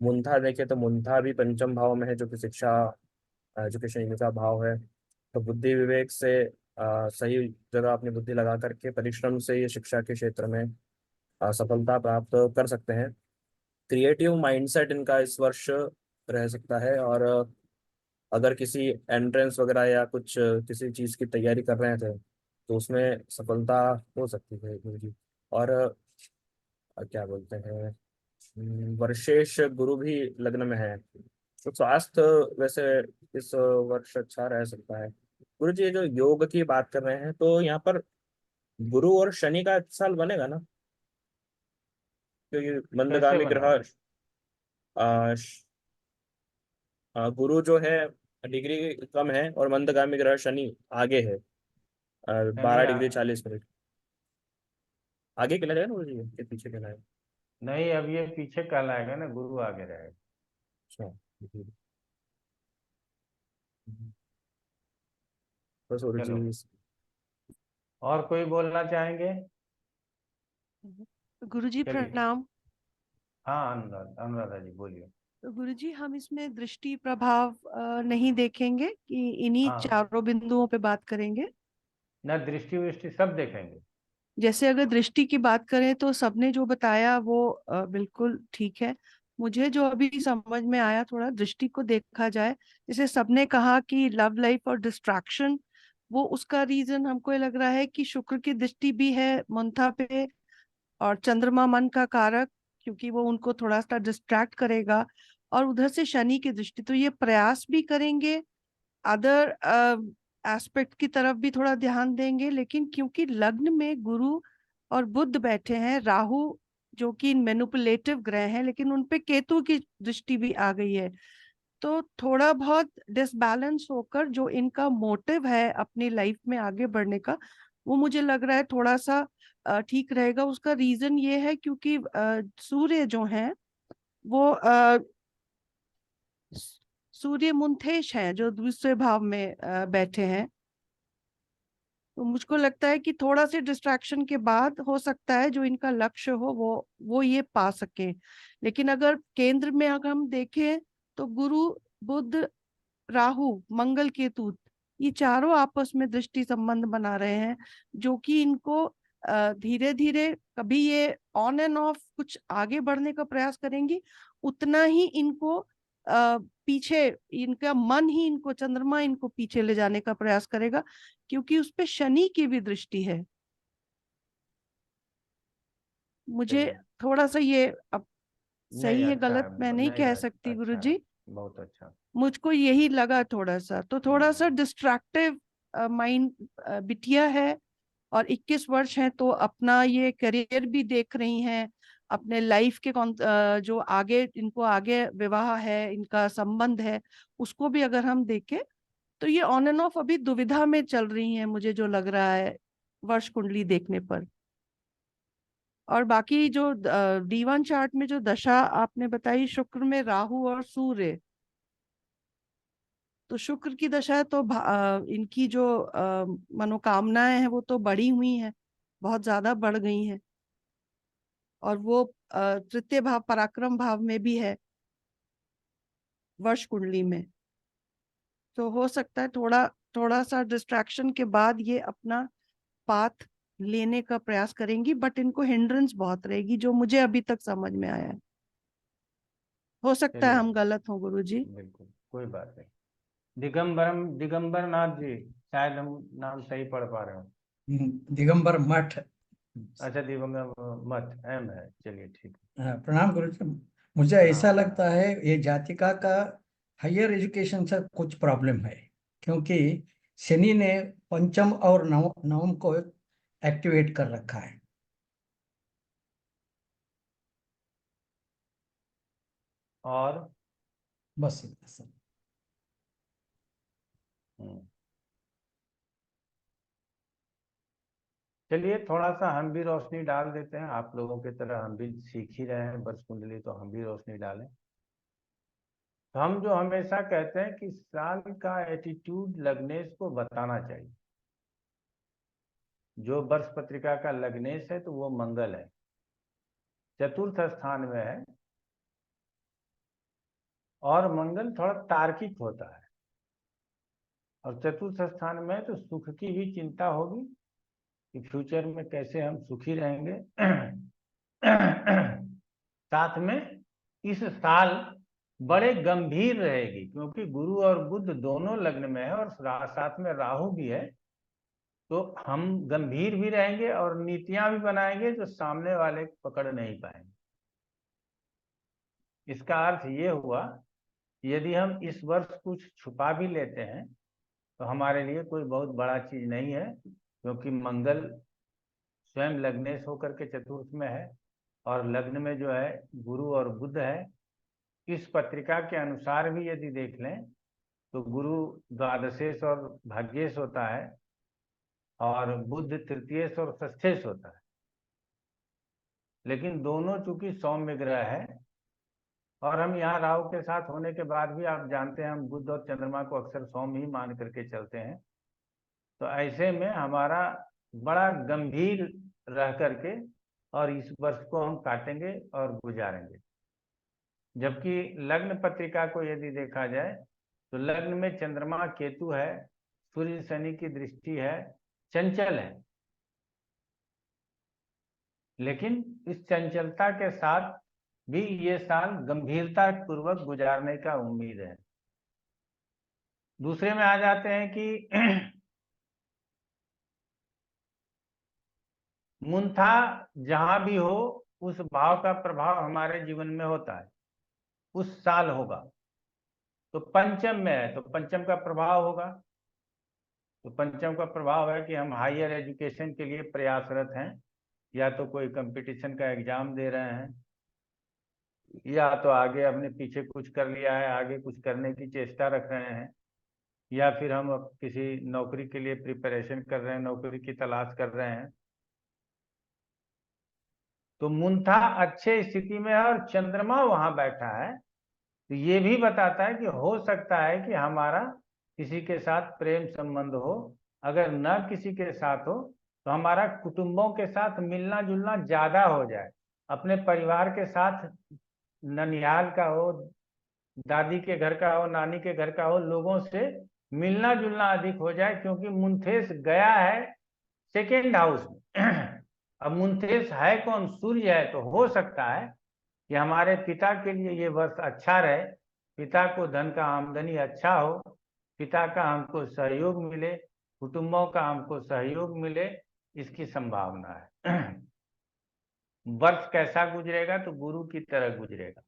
मुंथा देखे तो मुंथा भी पंचम भाव में है, जो कि शिक्षा, एजुकेशन, इनका भाव है। तो बुद्धि विवेक से सही जगह अपनी बुद्धि लगा करके परिश्रम से ये शिक्षा के क्षेत्र में सफलता प्राप्त कर सकते हैं। क्रिएटिव माइंडसेट इनका इस वर्ष रह सकता है। और अगर किसी एंट्रेंस वगैरह या कुछ किसी चीज़ की तैयारी कर रहे थे तो उसमें सफलता हो सकती है जी। और क्या बोलते हैं, वर्षेश गुरु भी लग्न में है। तो स्वास्थ्य वैसे इस वर्ष अच्छा रह सकता है। गुरु जी, जो योग की बात कर रहे हैं तो यहाँ पर गुरु और शनि का इस साल बनेगा ना? क्योंकि कैसे मंदगामी बनेगा? ग्रह गुरु जो है डिग्री कम है, और मंदगामी ग्रह शनि आगे है, शनि 12 डिग्री 40 मिनट आगे कहला जाएगा ना गुरु जी, के पीछे कहला है? नहीं, अब ये पीछे कहलाएगा ना, गुरु आगे रहेगा। अच्छा, जी। बस गुरु चलो, जी। और कोई बोलना चाहेंगे? गुरुजी चलिए। प्रणाम। हाँ, अनुराधा जी बोलिए। तो गुरुजी, हम इसमें दृष्टि प्रभाव नहीं देखेंगे कि इन्हीं हाँ, चारों बिंदुओं पे बात करेंगे। न दृष्टि वृष्टि सब देखेंगे। जैसे अगर दृष्टि की बात करें तो सबने जो बताया वो बिल्कुल ठीक है। मुझे जो अभी समझ में आया, थोड़ा दृष्टि को देखा जाए, जैसे सबने कहा कि लव लाइफ और डिस्ट्रैक्शन, वो उसका रीजन हमको ये लग रहा है कि शुक्र की दृष्टि भी है मंथा पे, और चंद्रमा मन का कारक, क्योंकि वो उनको थोड़ा सा डिस्ट्रैक्ट करेगा। और उधर से शनि की दृष्टि, तो ये प्रयास भी करेंगे, अदर एस्पेक्ट की तरफ भी थोड़ा ध्यान देंगे। लेकिन क्योंकि लग्न में गुरु और बुध बैठे हैं, राहु जो कि मैनिपुलेटिव ग्रह हैं, लेकिन उनपे केतु की दृष्टि भी आ गई है, तो थोड़ा बहुत डिसबैलेंस होकर जो इनका मोटिव है अपनी लाइफ में आगे बढ़ने का, वो मुझे लग रहा है थोड़ा सा ठीक रहेगा। उसका रीजन ये है क्योंकि सूर्य जो है वो सूर्य मुंथेश है, जो दूसरे भाव में बैठे हैं। तो मुझको लगता है कि थोड़ा से डिस्ट्रैक्शन के बाद हो सकता है जो इनका लक्ष्य हो वो ये पा सके। लेकिन अगर केंद्र में अगर हम देखें तो गुरु, बुध, राहु, मंगल, केतु, ये चारों आपस में दृष्टि संबंध बना रहे हैं, जो कि इनको धीरे धीरे, कभी ये ऑन एंड ऑफ कुछ आगे बढ़ने का प्रयास करेंगी, उतना ही इनको पीछे, इनका मन ही इनको, चंद्रमा इनको पीछे ले जाने का प्रयास करेगा, क्योंकि उस पे शनि की भी दृष्टि है। मुझे चलिए, थोड़ा सा ये, अब नहीं सही है अच्छा गलत है, मैं नहीं नहीं कह सकती अच्छा है, गुरुजी, बहुत अच्छा। मुझको यही लगा थोड़ा सा, तो थोड़ा सा हम्म, डिस्ट्रैक्टिव माइंड बिटिया है। और 21 वर्ष है तो अपना ये करियर भी देख रही हैं, अपने लाइफ के जो आगे इनको, आगे विवाह है, इनका संबंध है, उसको भी अगर हम देखें तो ये ऑन एंड ऑफ अभी दुविधा में चल रही हैं, मुझे जो लग रहा है वर्ष कुंडली देखने पर। और बाकी जो D1 चार्ट में जो दशा आपने बताई, शुक्र में राहु और सूर्य, तो शुक्र की दशा है तो इनकी जो मनोकामनाएं हैं वो तो बढ़ी हुई हैं, बहुत ज्यादा बढ़ गई हैं, और वो तृतीय भाव पराक्रम भाव में भी है वर्ष कुंडली में। तो हो सकता है थोड़ा थोड़ा सा डिस्ट्रैक्शन के बाद ये अपना पाथ लेने का प्रयास करेंगी, बट इनको हिंड्रेंस बहुत रहेगी, जो मुझे अभी तक समझ में आया है। हो सकता है चलिए, हम गलत हों गुरुजी। बिल्कुल कोई बात नहीं। दिगंबर नाथ जी, शायद हम नाम सही पढ़ पा रहे हो। दिगंबर मठ। अच्छा, दिगंबर मठ एम है, चलिए ठीक है। हाँ, प्रणाम गुरु जी। मुझे ऐसा प्रणाम लगता है ये जातिका का हायर एजुकेशन से कुछ प्रॉब्लम है, क्योंकि शनि ने पंचम और नवम को एक्टिवेट कर रखा है। और बस इतना सा। चलिए, थोड़ा सा हम भी रोशनी डाल देते हैं, आप लोगों की तरह हम भी सीख ही रहे हैं वर्ष कुंडली, तो हम भी रोशनी डालें। तो हम जो हमेशा कहते हैं कि साल का एटीट्यूड लग्नेश को बताना चाहिए। जो वर्ष पत्रिका का लग्नेश है तो वो मंगल है, चतुर्थ स्थान में है, और मंगल थोड़ा तार्किक होता है, और चतुर्थ स्थान में तो सुख की भी चिंता होगी कि फ्यूचर में कैसे हम सुखी रहेंगे। साथ में इस साल बड़े गंभीर रहेगी, क्योंकि गुरु और बुध दोनों लग्न में है और साथ में राहु भी है, तो हम गंभीर भी रहेंगे और नीतियां भी बनाएंगे जो सामने वाले पकड़ नहीं पाएंगे। इसका अर्थ ये हुआ, यदि हम इस वर्ष कुछ छुपा भी लेते हैं तो हमारे लिए कोई बहुत बड़ा चीज नहीं है, क्योंकि मंगल स्वयं लग्नेश होकर के चतुर्थ में है, और लग्न में जो है गुरु और बुध है। इस पत्रिका के अनुसार भी यदि देख लें तो गुरु द्वादशेश और भाग्येश होता है, और बुध तृतीयेश और षष्ठेश होता है, लेकिन दोनों चूंकि सौम्य ग्रह है, और हम यहाँ राहु के साथ होने के बाद भी आप जानते हैं हम बुध और चंद्रमा को अक्सर सौम्य ही मान करके चलते हैं। तो ऐसे में हमारा बड़ा गंभीर रह करके और इस वर्ष को हम काटेंगे और गुजारेंगे। जबकि लग्न पत्रिका को यदि देखा जाए तो लग्न में चंद्रमा केतु है, सूर्य शनि की दृष्टि है, चंचल है, लेकिन इस चंचलता के साथ भी ये साल गंभीरता पूर्वक गुजारने का उम्मीद है। दूसरे में आ जाते हैं कि मुंथा जहां भी हो उस भाव का प्रभाव हमारे जीवन में होता है, उस साल होगा। तो पंचम में है तो पंचम का प्रभाव होगा, तो पंचम का प्रभाव है कि हम हायर एजुकेशन के लिए प्रयासरत हैं, या तो कोई कंपटीशन का एग्जाम दे रहे हैं, या तो आगे अपने पीछे कुछ कर लिया है, आगे कुछ करने की चेष्टा रख रहे हैं, या फिर हम अब किसी नौकरी के लिए प्रिपरेशन कर रहे हैं, नौकरी की तलाश कर रहे हैं। तो मुंथा अच्छे स्थिति में है और चंद्रमा वहां बैठा है, तो ये भी बताता है कि हो सकता है कि हमारा किसी के साथ प्रेम संबंध हो। अगर न किसी के साथ हो तो हमारा कुटुंबों के साथ मिलना जुलना ज्यादा हो जाए, अपने परिवार के साथ, ननिहाल का हो, दादी के घर का हो, नानी के घर का हो, लोगों से मिलना जुलना अधिक हो जाए, क्योंकि मुंथेश गया है सेकेंड हाउस में। अब मुंथेश है कौन? सूर्य है। तो हो सकता है कि हमारे पिता के लिए ये वर्ष अच्छा रहे, पिता को धन का आमदनी अच्छा हो, पिता का हमको सहयोग मिले, कुटुंबों का हमको सहयोग मिले, इसकी संभावना है। वर्ष कैसा गुजरेगा? तो गुरु की तरह गुजरेगा।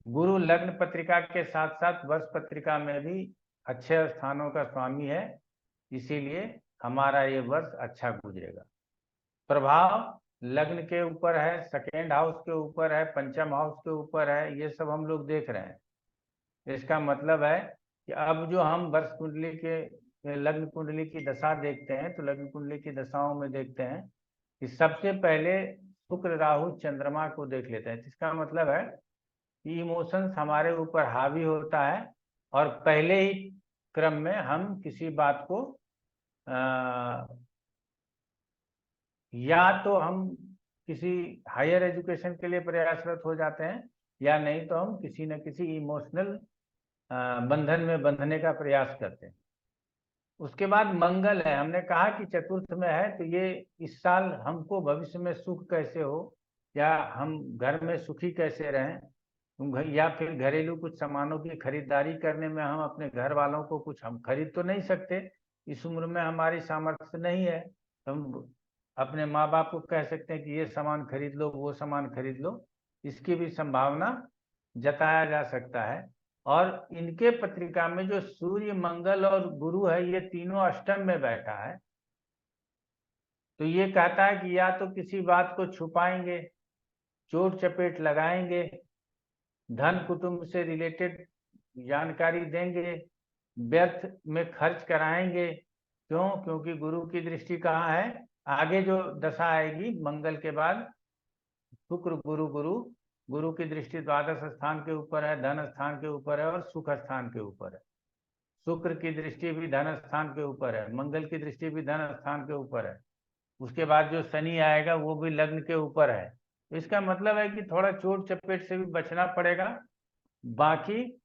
गुरु लग्न पत्रिका के साथ साथ वर्ष पत्रिका में भी अच्छे स्थानों का स्वामी है, इसीलिए हमारा ये वर्ष अच्छा गुजरेगा। प्रभाव लग्न के ऊपर है, सेकेंड हाउस के ऊपर है, पंचम हाउस के ऊपर है, ये सब हम लोग देख रहे हैं। इसका मतलब है कि अब जो हम वर्ष कुंडली के लग्न कुंडली की दशा देखते हैं, तो लग्न कुंडली की दशाओं में देखते हैं कि सबसे पहले शुक्र राहु चंद्रमा को देख लेते हैं। इसका मतलब है कि इमोशंस हमारे ऊपर हावी होता है, और पहले ही क्रम में हम किसी बात को या तो हम किसी हायर एजुकेशन के लिए प्रयासरत हो जाते हैं, या नहीं तो हम किसी न किसी इमोशनल बंधन में बंधने का प्रयास करते हैं। उसके बाद मंगल है, हमने कहा कि चतुर्थ में है, तो ये इस साल हमको भविष्य में सुख कैसे हो, या हम घर में सुखी कैसे रहें, या फिर घरेलू कुछ सामानों की खरीदारी करने में हम अपने घर वालों को कुछ हम खरीद तो नहीं सकते, इस उम्र में हमारी सामर्थ्य नहीं है, तो हम अपने माँ बाप को कह सकते हैं कि ये सामान खरीद लो, वो सामान खरीद लो, इसकी भी संभावना जताया जा सकता है। और इनके पत्रिका में जो सूर्य, मंगल और गुरु है, ये तीनों अष्टम में बैठा है, तो ये कहता है कि या तो किसी बात को छुपाएंगे, चोट चपेट लगाएंगे, धन कुटुंब से रिलेटेड जानकारी देंगे, व्यर्थ में खर्च कराएंगे। क्यों? क्योंकि गुरु की दृष्टि कहाँ है? आगे जो दशा आएगी मंगल के बाद, शुक्र गुरु गुरु, गुरु की दृष्टि द्वादश स्थान के ऊपर है, धन स्थान के ऊपर है और सुख स्थान के ऊपर है। शुक्र की दृष्टि भी धन स्थान के ऊपर है, मंगल की दृष्टि भी धन स्थान के ऊपर है। उसके बाद जो शनि आएगा वो भी लग्न के ऊपर है। तो इसका मतलब है कि थोड़ा चोट चपेट से भी बचना पड़ेगा। बाकी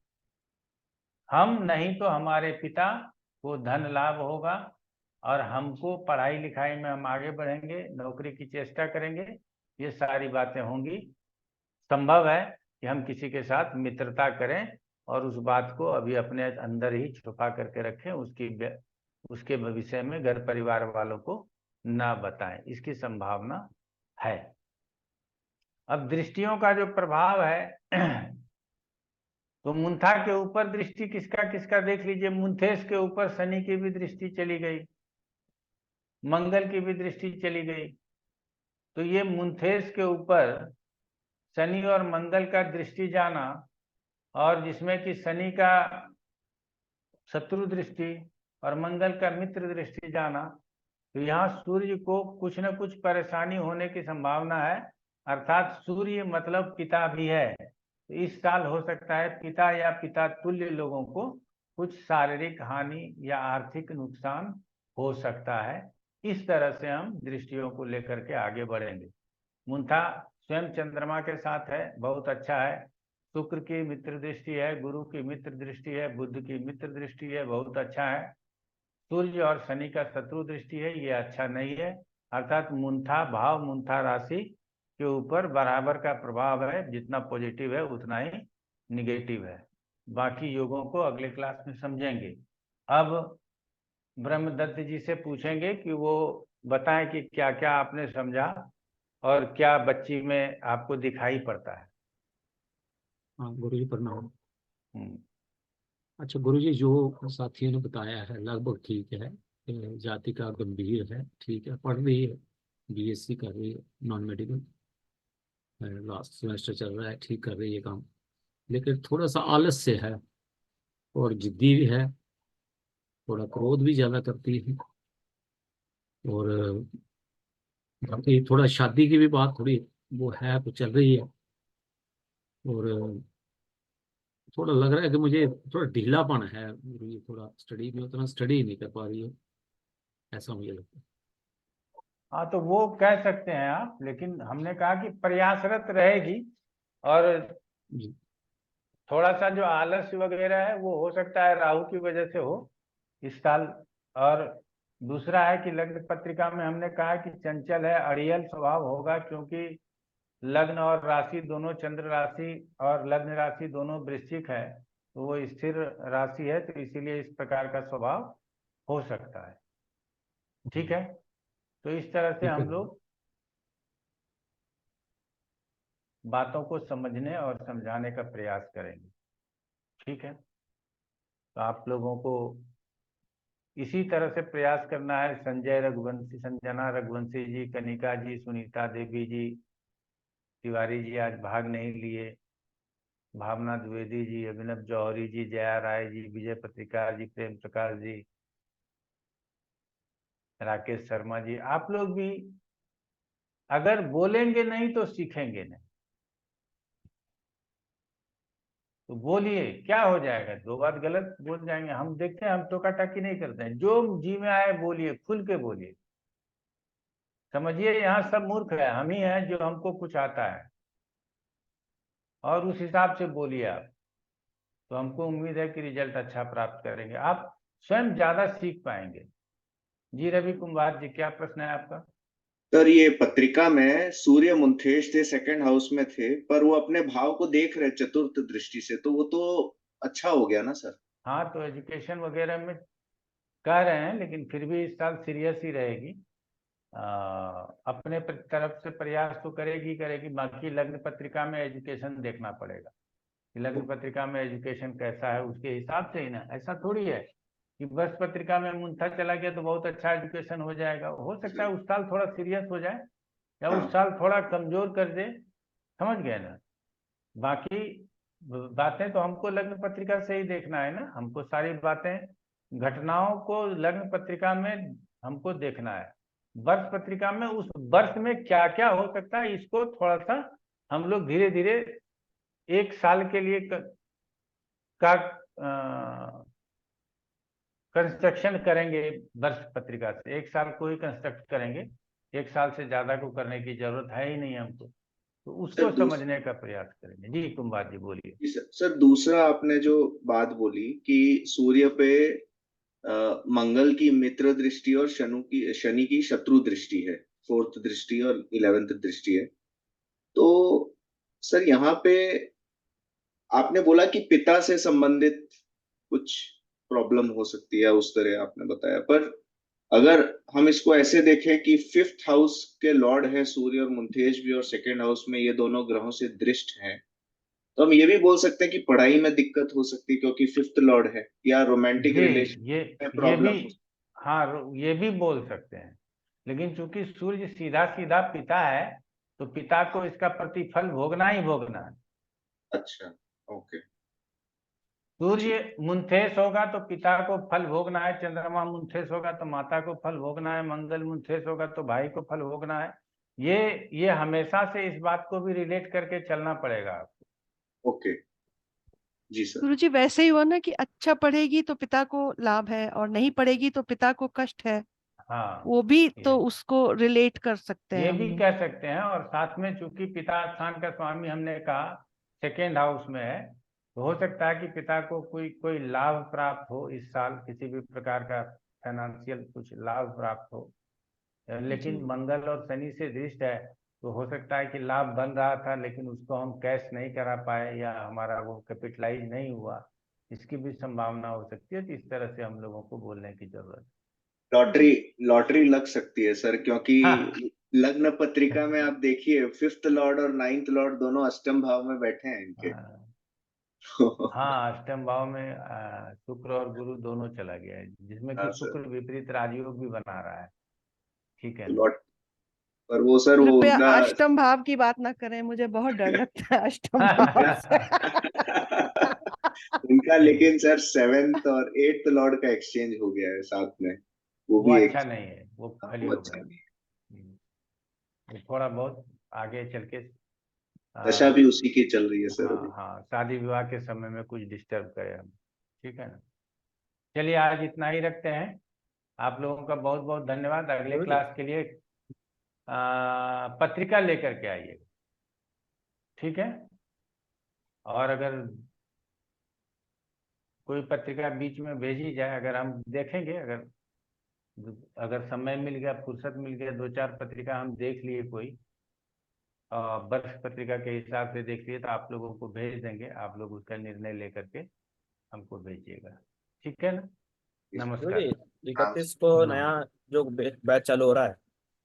हम नहीं तो हमारे पिता को धन लाभ होगा, और हमको पढ़ाई लिखाई में हम आगे बढ़ेंगे, नौकरी की चेष्टा करेंगे, ये सारी बातें होंगी। संभव है कि हम किसी के साथ मित्रता करें और उस बात को अभी अपने अंदर ही छुपा करके रखें, उसके भविष्य में घर परिवार वालों को ना बताएं, इसकी संभावना है। अब दृष्टियों का जो प्रभाव है तो मुंथा के ऊपर दृष्टि किसका किसका देख लीजिए। मुंथेश के ऊपर शनि की भी दृष्टि चली गई, मंगल की भी दृष्टि चली गई। तो ये मुंथेश के ऊपर शनि और मंगल का दृष्टि जाना, और जिसमें कि शनि का शत्रु दृष्टि और मंगल का मित्र दृष्टि जाना, तो यहाँ सूर्य को कुछ न कुछ परेशानी होने की संभावना है। अर्थात सूर्य मतलब पिता भी है, तो इस साल हो सकता है पिता या पिता तुल्य लोगों को कुछ शारीरिक हानि या आर्थिक नुकसान हो सकता है। इस तरह से हम दृष्टियों को लेकर के आगे बढ़ेंगे। मुंथा स्वयं चंद्रमा के साथ है, बहुत अच्छा है। शुक्र की मित्र दृष्टि है, गुरु की मित्र दृष्टि है, बुध की मित्र दृष्टि है, बहुत अच्छा है। सूर्य और शनि का शत्रु दृष्टि है, ये अच्छा नहीं है। अर्थात मुंथा भाव, मुंथा राशि के ऊपर बराबर का प्रभाव है, जितना पॉजिटिव है उतना ही निगेटिव है। बाकी योगों को अगले क्लास में समझेंगे। अब ब्रह्मदत्त जी से पूछेंगे कि वो बताएं कि क्या क्या आपने समझा और क्या बच्ची में आपको दिखाई पड़ता है। हाँ गुरुजी प्रणाम। हम्म। अच्छा गुरुजी, जो साथियों ने बताया है लगभग ठीक है। जाति का गंभीर है, ठीक है, पढ़ रही है, बीएससी कर रही है, नॉन मेडिकल, लास्ट सेमेस्टर चल रहा है, ठीक कर रही है काम, लेकिन थोड़ा सा आलस्य है और जिद्दी भी है, थोड़ा क्रोध भी ज्यादा करती है, और बाकी थोड़ा शादी की भी बात थोड़ी वो है तो चल रही है, और थोड़ा लग रहा है कि मुझे थोड़ा ढीलापन है, ये थोड़ा स्टडी में उतना स्टडी नहीं कर पा रही है, ऐसा मुझे लगता है। हाँ, तो वो कह सकते हैं आप, लेकिन हमने कहा कि प्रयासरत रहेगी, और जी। थोड़ा सा जो आलस्य वगैरह है वो हो सकता है राहु की वजह से हो इस साल। और दूसरा है कि लग्न पत्रिका में हमने कहा कि चंचल है, अड़ियल स्वभाव होगा, क्योंकि लग्न और राशि दोनों, चंद्र राशि और लग्न राशि दोनों वृश्चिक है, तो वो स्थिर राशि है, तो इसीलिए इस प्रकार का स्वभाव हो सकता है। ठीक है, तो इस तरह से ठीक है। हम लोग बातों को समझने और समझाने का प्रयास करेंगे। ठीक है, तो आप लोगों को इसी तरह से प्रयास करना है। संजय रघुवंशी, संजना रघुवंशी जी, कनिका जी, सुनीता देवी जी, तिवारी जी आज भाग नहीं लिए, भावना द्विवेदी जी, अभिनव जौहरी जी, जया राय जी, विजय पत्रिकार जी, प्रेम प्रकाश जी, राकेश शर्मा जी, आप लोग भी अगर बोलेंगे नहीं तो सीखेंगे नहीं। तो बोलिए, क्या हो जाएगा? दो बात गलत बोल जाएंगे, हम देखते हैं, हम टोका टाकी नहीं करते हैं, जो जी में आए बोलिए, खुल के बोलिए। समझिए यहाँ सब मूर्ख है, हम ही हैं जो हमको कुछ आता है, और उस हिसाब से बोलिए आप, तो हमको उम्मीद है कि रिजल्ट अच्छा प्राप्त करेंगे, आप स्वयं ज्यादा सीख पाएंगे। जी रवि कुमार जी, क्या प्रश्न है आपका? सर ये पत्रिका में सूर्य मुंथेश थे, सेकंड हाउस में थे, पर वो अपने भाव को देख रहे चतुर्थ दृष्टि से, तो वो तो अच्छा हो गया ना सर? हाँ, तो एजुकेशन वगैरह में कह रहे हैं, लेकिन फिर भी इस साल सीरियस ही रहेगी। अपने तरफ से प्रयास तो करेगी करेगी, बाकी लग्न पत्रिका में एजुकेशन देखना पड़ेगा कि लग्न पत्रिका में एजुकेशन कैसा है, उसके हिसाब से ही ना। ऐसा थोड़ी है कि बस पत्रिका में मुंथा चला गया तो बहुत अच्छा एजुकेशन हो जाएगा। हो सकता है उस साल थोड़ा सीरियस हो जाए, या उस साल थोड़ा कमजोर कर दे, समझ गए ना। बाकी बातें तो हमको लग्न पत्रिका से ही देखना है ना, हमको सारी बातें, घटनाओं को लग्न पत्रिका में हमको देखना है। वर्ष पत्रिका में उस वर्ष में क्या क्या हो सकता है, इसको थोड़ा सा हम लोग धीरे धीरे एक साल के लिए का कंस्ट्रक्शन करेंगे। वर्ष पत्रिका से एक साल को ही कंस्ट्रक्ट करेंगे, एक साल से ज्यादा को करने की जरूरत है ही नहीं हमको, तो उसको समझने का प्रयास करेंगे। जी कुमार जी बोलिए। जी सर, दूसरा आपने जो बात बोली कि सूर्य पे मंगल की मित्र दृष्टि और शनि की शत्रु दृष्टि है, फोर्थ दृष्टि और 11th दृष्टि है, तो सर यहाँ पे आपने बोला कि पिता से संबंधित कुछ प्रॉब्लम हो सकती है, उस तरह आपने बताया, पर अगर हम इसको ऐसे देखें कि 5th हाउस के लॉर्ड है सूर्य और मुंथेश भी, और 2nd हाउस में ये दोनों ग्रहों से दृष्ट हैं, तो हम ये भी बोल सकते हैं कि पढ़ाई में दिक्कत हो सकती है क्योंकि 5th लॉर्ड है, या रोमांटिक रिलेशन में ये प्रॉब्लम भी, हो सकती हाँ ये भी बोल सकते हैं, लेकिन चूंकि सूर्य सीधा सीधा पिता है, तो पिता को इसका प्रतिफल भोगना ही भोगना है। है। अच्छा, ओके। सूर्य मुंथेस होगा तो पिता को फल भोगना है, चंद्रमा मुंथेस होगा तो माता को फल भोगना है, मंगल मुंथेस होगा तो भाई को फल भोगना है। ये हमेशा से इस बात को भी रिलेट करके चलना पड़ेगा आपको। ओके जी सर। गुरुजी वैसे ही हुआ ना कि अच्छा पढ़ेगी तो पिता को लाभ है, और नहीं पढ़ेगी तो पिता को कष्ट है, हाँ, वो भी तो उसको रिलेट कर सकते हैं ये हम भी लोग। कह सकते हैं। और साथ में चूंकि पिता स्थान का स्वामी हमने कहा 2nd हाउस में है, तो हो सकता है कि पिता को कोई कोई लाभ प्राप्त हो इस साल, किसी भी प्रकार का फाइनेंशियल कुछ लाभ प्राप्त हो। लेकिन मंगल और शनि से दृष्ट है, तो हो सकता है कि लाभ बन रहा था लेकिन उसको हम कैश नहीं करा पाए, या हमारा वो कैपिटलाइज नहीं हुआ, इसकी भी संभावना हो सकती है। तो इस तरह से हम लोगों को बोलने की जरूरत लॉटरी लॉटरी लग सकती है सर, क्योंकि है। लग्न पत्रिका में आप देखिए 5th लॉर्ड और 9th लॉर्ड दोनों अष्टम भाव में बैठे हैं इनके। हाँ, अष्टम भाव में शुक्र और गुरु दोनों चला गया है, जिसमें कि हाँ सर। शुक्र विपरीत राजयोग भी बना रहा है। ठीक है ना। लॉट पर वो सर, वो कृपया उनका अष्टम भाव की बात ना करें, मुझे बहुत डर लगता है अष्टम भाव से। उनका लेकिन सर 7th और 8th लॉर्ड का एक्सचेंज हो गया है साथ में, वो वो भी एक अच्छा नहीं है, वो खली वो हो अच्छा गया। नहीं वो थोड़ा बहुत आगे चल के है। दशा भी उसी की चल रही है सर हाँ अभी। हाँ, शादी विवाह के समय में कुछ डिस्टर्ब करे हम। ठीक है ना। चलिए आज इतना ही रखते हैं। आप लोगों का बहुत बहुत धन्यवाद। अगले क्लास के लिए पत्रिका लेकर के आइएगा, ठीक है। और अगर कोई पत्रिका बीच में भेजी जाए, अगर हम देखेंगे, अगर अगर समय मिल गया, फुर्सत मिल गया, 2-4 पत्रिका हम देख लिए कोई, वर्ष पत्रिका के हिसाब से देख लिए, तो आप लोगों को भेज देंगे, आप लोग उसका निर्णय लेकर के हमको भेजिएगा, ठीक है ना। नमस्कार। 31 को नया जो बैच चालू हो रहा है,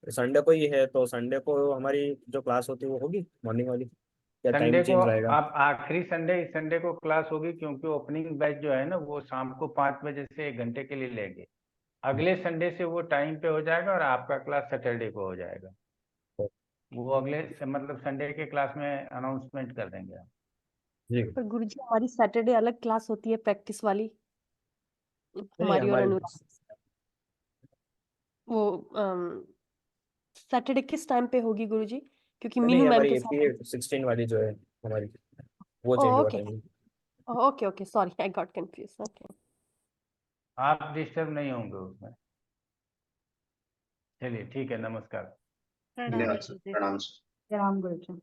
संडे को ही है, तो संडे को हमारी जो क्लास होती है वो होगी मॉर्निंग वाली, या टाइम संडे को चेंज रहेगा? आप आखिरी संडे, इस संडे को क्लास होगी, क्योंकि ओपनिंग बैच जो है ना वो शाम को 5 बजे से 1 घंटे के लिए लेंगे। अगले संडे से वो टाइम पे हो जाएगा, और आपका क्लास सैटरडे को हो जाएगा। वो अगले मतलब संडे के क्लास में अनाउंसमेंट कर देंगे आप। पर गुरुजी हमारी सैटरडे अलग क्लास होती है, प्रैक्टिस वाली, नहीं, हमारी और हमारी अनुराग। वो सैटरडे किस टाइम पे होगी गुरुजी? क्योंकि नहीं मीनू मैम हमारी के एपी साथ। 16 वाली जो है हमारी, वो चेंज हुआ okay timing. Okay okay, sorry I got confuse. Okay, आप डिस्टर्ब नहीं होंगे उसमें। चलिए ठीक है, नमस्कार। प्रणाम धन्यवाद सर, गुरुजी। प्रणाम सर। प्रणाम गुरुजी।